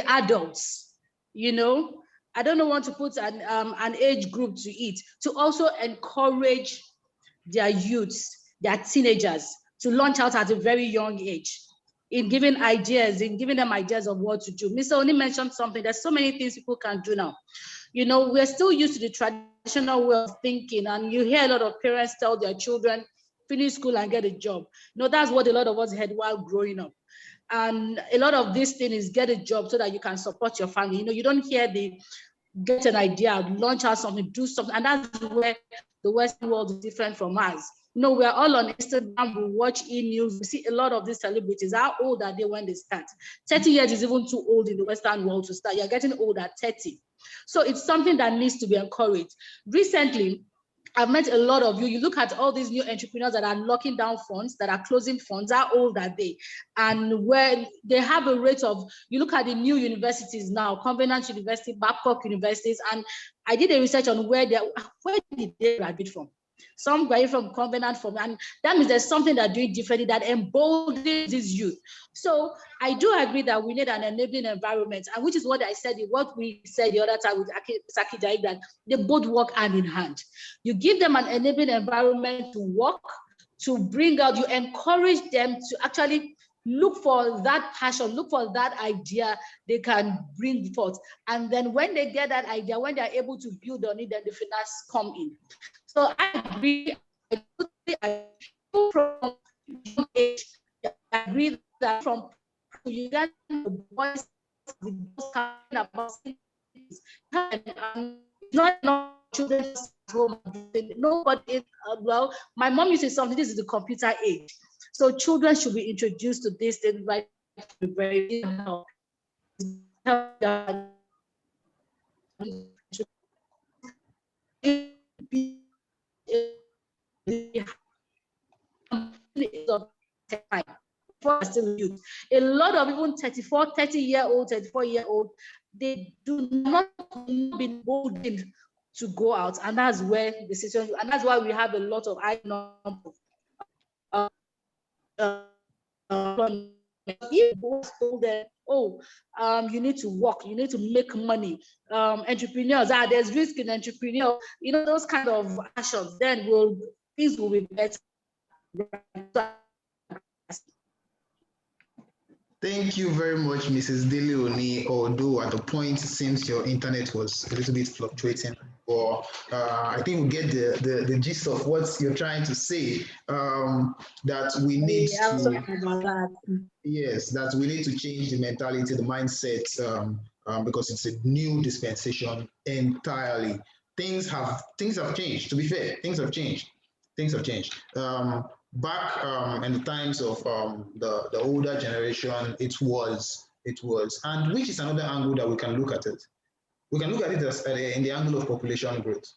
adults. You know, I don't want to put an age group to it, to also encourage their youths, their teenagers to launch out at a very young age, in giving them ideas of what to do. Mr. Oni mentioned something. There's so many things people can do now. You know, we're still used to the traditional way of thinking, and you hear a lot of parents tell their children, finish school and get a job. You know, that's what a lot of us had while growing up. And a lot of this thing is get a job so that you can support your family. You know, you don't hear the get an idea, launch out something, do something. And that's where the Western world is different from us. You know, we're all on Instagram, we watch e-news, we see a lot of these celebrities. How old are they when they start? 30 years is even too old in the Western world to start. You're getting old at 30. So it's something that needs to be encouraged. Recently, I've met a lot of you. You look at all these new entrepreneurs that are locking down funds, that are closing funds. How old are they? And where they have a rate of, you look at the new universities now, Covenant University, Babcock universities, and I did a research on where did they graduate from? Some graduate from Covenant, and that means there's something they're doing differently that emboldens this youth. So I do agree that we need an enabling environment, and which is what I said, what we said the other time with Saki Jai, that they both work hand in hand. You give them an enabling environment to work, to bring out, you encourage them to actually look for that passion, look for that idea they can bring forth. And then when they get that idea, when they're able to build on it, then the finance come in. So I agree I from young age, I agree that from you get the boys about not enough children at home. Nobody, well, my mom used to say something, this is the computer age. So children should be introduced to this thing right very now. A lot of even 34, 30-year-old, 34-year-old, they do not be boldened to go out, and that's where the situation, and that's why we have a lot of high number if both told them, oh, you need to work, you need to make money. Entrepreneurs, there's risk in entrepreneur, those kind of actions, then things will be better. Thank you very much, Mrs. Deleoni. Although at the point it seems your internet was a little bit fluctuating, but I think we get the gist of what you're trying to say. That we need that we need to change the mentality, the mindset, because it's a new dispensation entirely. Things have changed. To be fair, things have changed. Back in the times of the older generation, it was, and which is another angle that we can look at it. We can look at it as in the angle of population growth.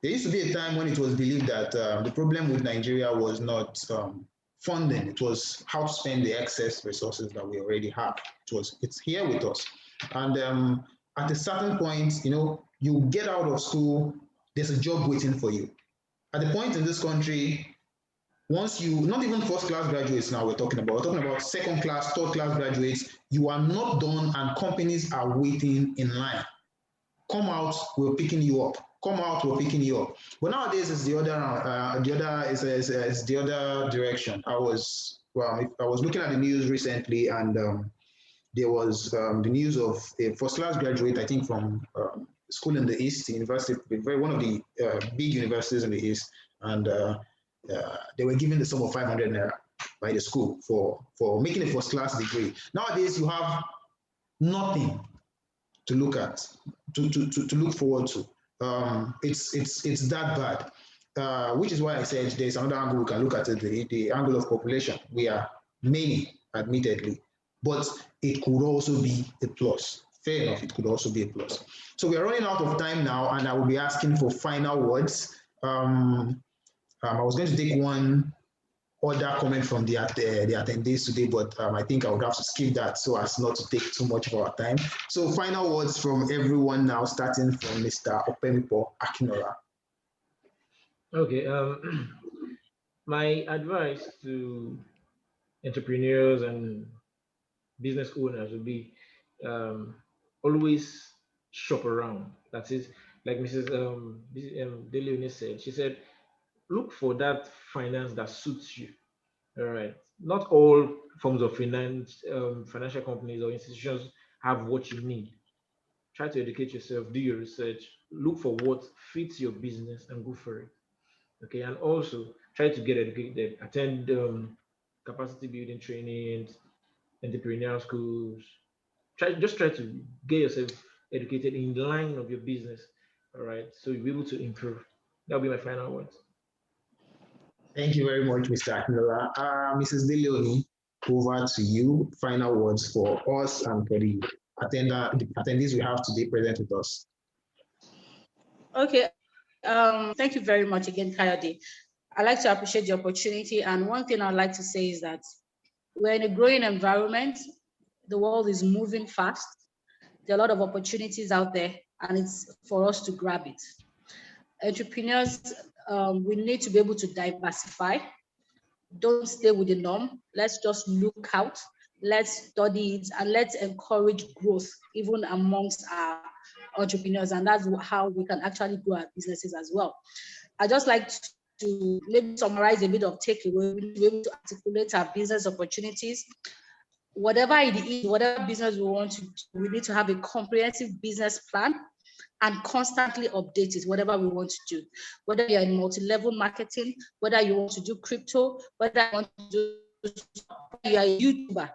There used to be a time when it was believed that the problem with Nigeria was not funding; it was how to spend the excess resources that we already have. It's here with us, and at a certain point, you get out of school, there's a job waiting for you. At the point in this country, once you, not even first class graduates now we're talking about second class, third class graduates, you are not done and companies are waiting in line. Come out, we're picking you up. Come out, we're picking you up. But nowadays it's the other direction. I was looking at the news recently, and there was the news of a first class graduate, I think from school in the East, university, one of the big universities in the East, and they were given the sum of 500 naira by the school for making a first class degree. Nowadays, you have nothing to look at, to look forward to. It's that bad, which is why I said there's another angle we can look at it, the angle of population. We are many, admittedly, but it could also be a plus. Fair enough, it could also be a plus. So we are running out of time now, and I will be asking for final words. I was going to take one other comment from the attendees today, but I think I would have to skip that so as not to take too much of our time. So final words from everyone now, starting from Mr. Opemipo Akinora. Okay, my advice to entrepreneurs and business owners would be always shop around. That is, like Mrs. Deleone said, she said, look for that finance that suits you. All right. Not all forms of financial companies or institutions have what you need. Try to educate yourself, do your research, look for what fits your business and go for it. Okay. And also try to get educated, attend capacity building trainings, entrepreneurial schools. Try to get yourself educated in line of your business. All right. So you'll be able to improve. That'll be my final words. Thank you very much, Mr. Akinola. Mrs. Deleoni, over to you. Final words for us and for the attendees we have today present with us. Okay. Thank you very much again, Kayode. I'd like to appreciate the opportunity. And one thing I'd like to say is that we're in a growing environment. The world is moving fast. There are a lot of opportunities out there, and it's for us to grab it. Entrepreneurs, we need to be able to diversify. Don't stay with the norm. Let's just look out. Let's study it, and let's encourage growth even amongst our entrepreneurs. And that's how we can actually grow our businesses as well. I just like to maybe summarize a bit of takeaway. We need to be able to articulate our business opportunities. Whatever it is, whatever business we want to do, we need to have a comprehensive business plan and constantly update it, whatever we want to do. Whether you're in multi-level marketing, whether you want to do crypto, whether you want to do, you're a YouTuber,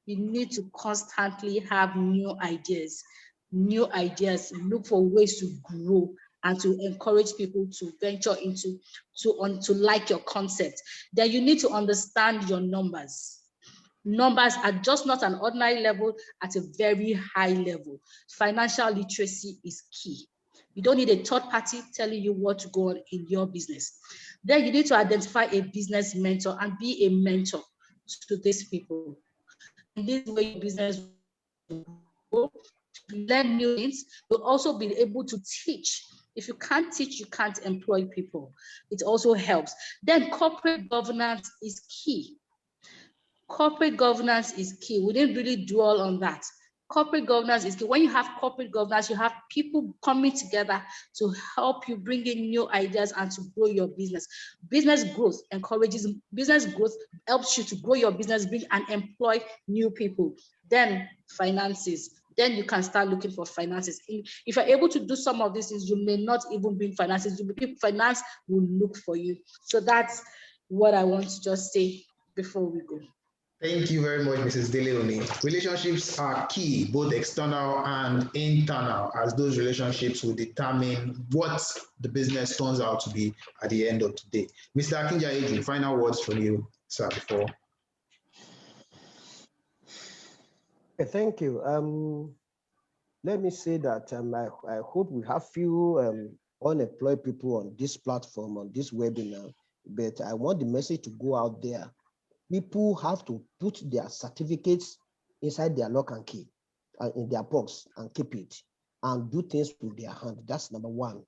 you need to constantly have new ideas, look for ways to grow and to encourage people to venture into, to like your concept. Then you need to understand your numbers. Numbers are just not an ordinary level, at a very high level. Financial literacy is key. You don't need a third party telling you what to go on in your business. Then you need to identify a business mentor and be a mentor to these people. In this way, your business will grow, learn new things. You'll also be able to teach. If you can't teach, you can't employ people. It also helps. Then corporate governance is key. Corporate governance is key. We didn't really dwell on that. Corporate governance is key. When you have corporate governance, you have people coming together to help you bring in new ideas and to grow your business. Business growth helps you to grow your business, bring and employ new people. Then finances. Then you can start looking for finances. If you're able to do some of these things, you may not even bring finances. Finance will look for you. So that's what I want to just say before we go. Thank you very much, Mrs. Deleone. Relationships are key, both external and internal, as those relationships will determine what the business turns out to be at the end of the day. Mr. Akinjayeju, final words from you, sir, before. Thank you. Let me say that I hope we have few unemployed people on this platform, on this webinar, but I want the message to go out there. People have to put their certificates inside their lock and key, in their box, and keep it, and do things with their hand. That's number one.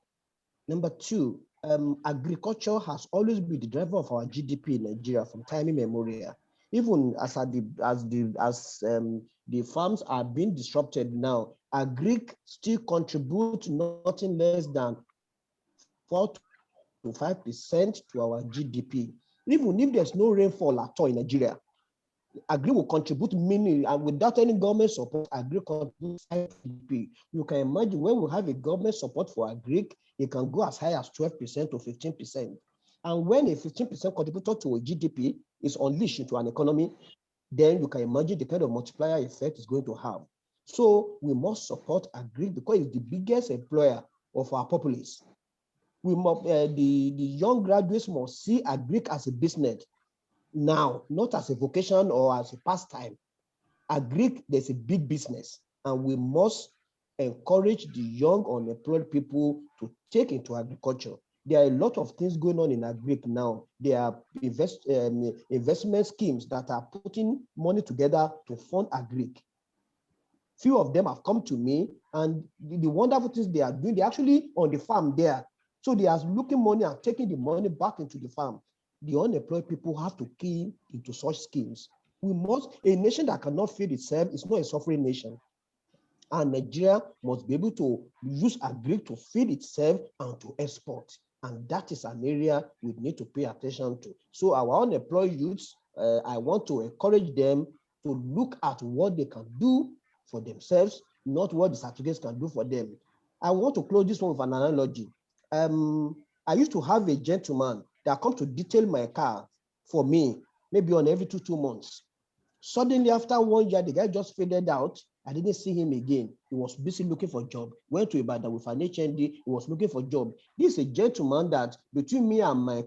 Number two, agriculture has always been the driver of our GDP in Nigeria from time immemorial. Even as the farms are being disrupted now, agric still contribute nothing less than 4 to 5% to our GDP. Even if there's no rainfall at all in Nigeria, agri will contribute many, and without any government support, agri contributes GDP. You can imagine when we have a government support for agri, it can go as high as 12% to 15%. And when a 15% contributor to a GDP is unleashed into an economy, then you can imagine the kind of multiplier effect it's going to have. So we must support agri because it's the biggest employer of our populace. We must, the young graduates must see agri as a business now, not as a vocation or as a pastime. Agri, there's a big business, and we must encourage the young unemployed people to take into agriculture. There are a lot of things going on in agri now. There are investment schemes that are putting money together to fund agri. Few of them have come to me, and the wonderful things they are doing, they're actually on the farm there. So they are looking money and taking the money back into the farm. The unemployed people have to key into such schemes. We must, a nation that cannot feed itself is not a suffering nation. And Nigeria must be able to use agri to feed itself and to export. And that is an area we need to pay attention to. So our unemployed youths, I want to encourage them to look at what they can do for themselves, not what the certificates can do for them. I want to close this one with an analogy. I used to have a gentleman that come to detail my car for me, maybe on every two months. Suddenly, after 1 year, the guy just faded out. I didn't see him again. He was busy looking for a job. Went to Ibadan with an HND. He was looking for a job. This is a gentleman that between me and my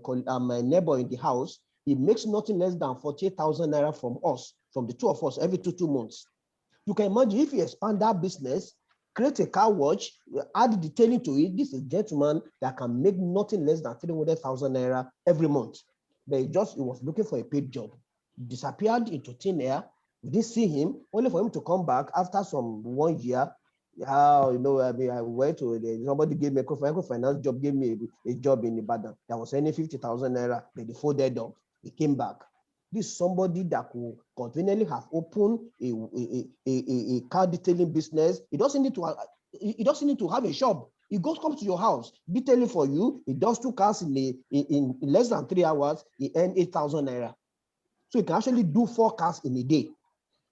neighbor in the house, he makes nothing less than 48,000 naira from us, from the two of us, every two months. You can imagine if you expand that business, create a car wash, add detailing to it. This is a gentleman that can make nothing less than 300,000 naira every month. But he was looking for a paid job. Disappeared into thin air. We didn't see him, only for him to come back after some 1 year. I went to somebody gave me a microfinance job, gave me a job in Ibadan that was earning 50,000 naira, but they folded up. He came back. This is somebody that could conveniently have opened a car detailing business. He doesn't need to have a shop. He comes to your house, detailing for you. He does 2 cars in less than 3 hours. He earned 8,000 naira. So he can actually do 4 cars in a day.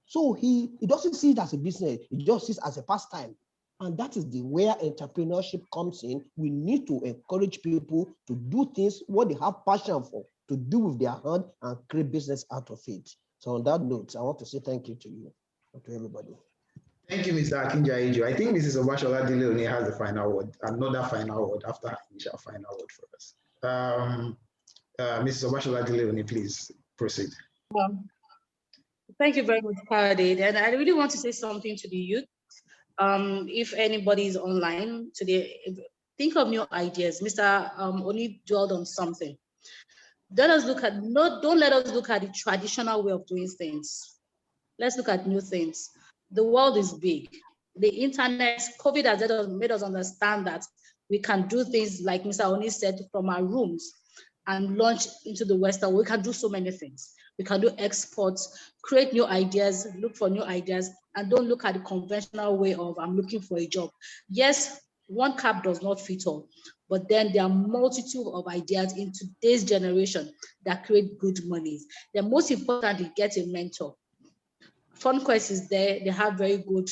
So he doesn't see it as a business. He just sees it as a pastime. And that is the where entrepreneurship comes in. We need to encourage people to do things what they have passion for, to do with their hand and create business out of it. So on that note, I want to say thank you to you and to everybody. Thank you, Mr. Akinjaiju. I think Mrs. Obashola Dileone has the final word, another final word after her initial final word for us. Mrs. Obashola Dileone, please proceed. Thank you very much, Kayode. And I really want to say something to the youth. If anybody is online today, think of new ideas. Mr. Oni dwelled on something. Don't let us look at the traditional way of doing things. Let's look at new things. The world is big. The internet, COVID has made us understand that we can do things like Mr. Oni said from our rooms and launch into the Western world. We can do so many things. We can do exports, create new ideas, look for new ideas, and don't look at the conventional way of I'm looking for a job. Yes, one cap does not fit all, but then there are multitude of ideas in today's generation that create good money. The most importantly, get a mentor. FunQuest is there. They have very good.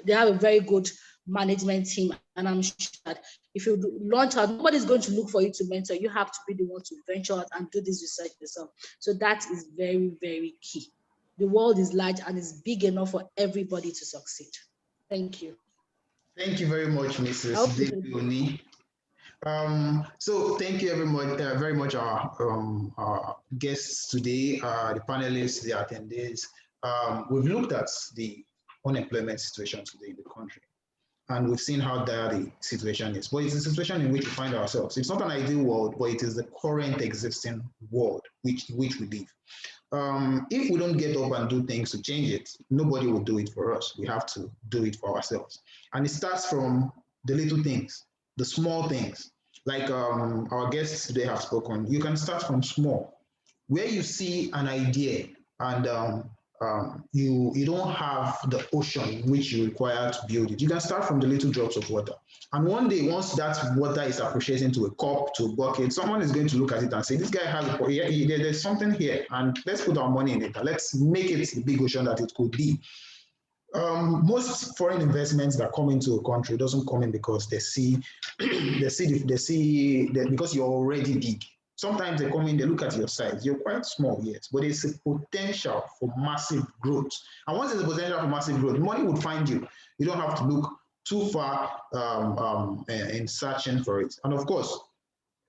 They have a very good management team, and I'm sure that if you launch out, nobody's going to look for you to mentor. You have to be the one to venture out and do this research yourself. So that is very, very key. The world is large and is big enough for everybody to succeed. Thank you. Thank you very much, Mrs. Dileone. So thank you very much our guests today, the panelists, the attendees. We've looked at the unemployment situation today in the country, and we've seen how dire the situation is. But it's the situation in which we find ourselves. It's not an ideal world, but it is the current existing world which we live. If we don't get up and do things to change it, nobody will do it for us. We have to do it for ourselves. And it starts from the little things, the small things. Like our guests today have spoken, you can start from small. Where you see an idea and you don't have the ocean which you require to build it, you can start from the little drops of water. And one day, once that water is appreciating to a cup, to a bucket, someone is going to look at it and say, this guy has there's something here, and let's put our money in it, and let's make it the big ocean that it could be. Most foreign investments that come into a country doesn't come in because they see that because you're already big. Sometimes they come in, they look at your size. You're quite small, yes, but it's a potential for massive growth. And once there's a potential for massive growth, money will find you. You don't have to look too far in searching for it. And of course,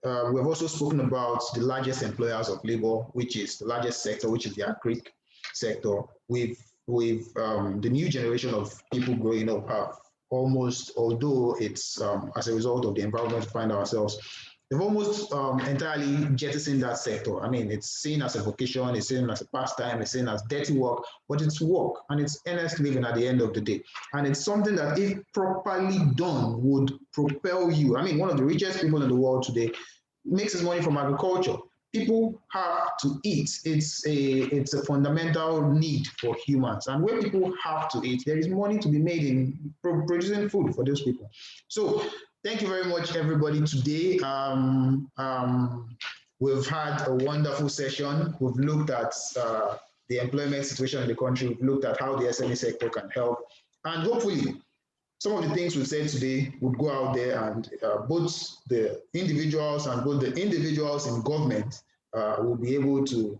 we've also spoken about the largest employers of labor, which is the largest sector, which is the agric sector. With the new generation of people growing up have almost, although it's as a result of the environment we find ourselves, they've almost entirely jettisoned that sector. I mean, it's seen as a vocation, it's seen as a pastime, it's seen as dirty work, but it's work and it's earnest living at the end of the day. And it's something that, if properly done, would propel you. I mean, one of the richest people in the world today makes his money from agriculture. People have to eat. It's a fundamental need for humans. And when people have to eat, there is money to be made in producing food for those people. So thank you very much, everybody, today. We've had a wonderful session. We've looked at the employment situation in the country. We've looked at how the SME sector can help. And hopefully, some of the things we said today would go out there, and both the individuals and both the individuals in government will be able to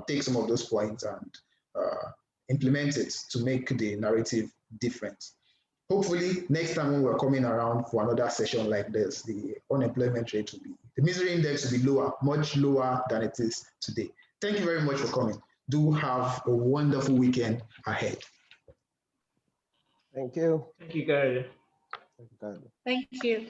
take some of those points and implement it to make the narrative different. Hopefully, next time when we're coming around for another session like this, the unemployment rate will be, the misery index will be lower, much lower than it is today. Thank you very much for coming. Do have a wonderful weekend ahead. Thank you. Thank you, guys. Thank you. Thank you.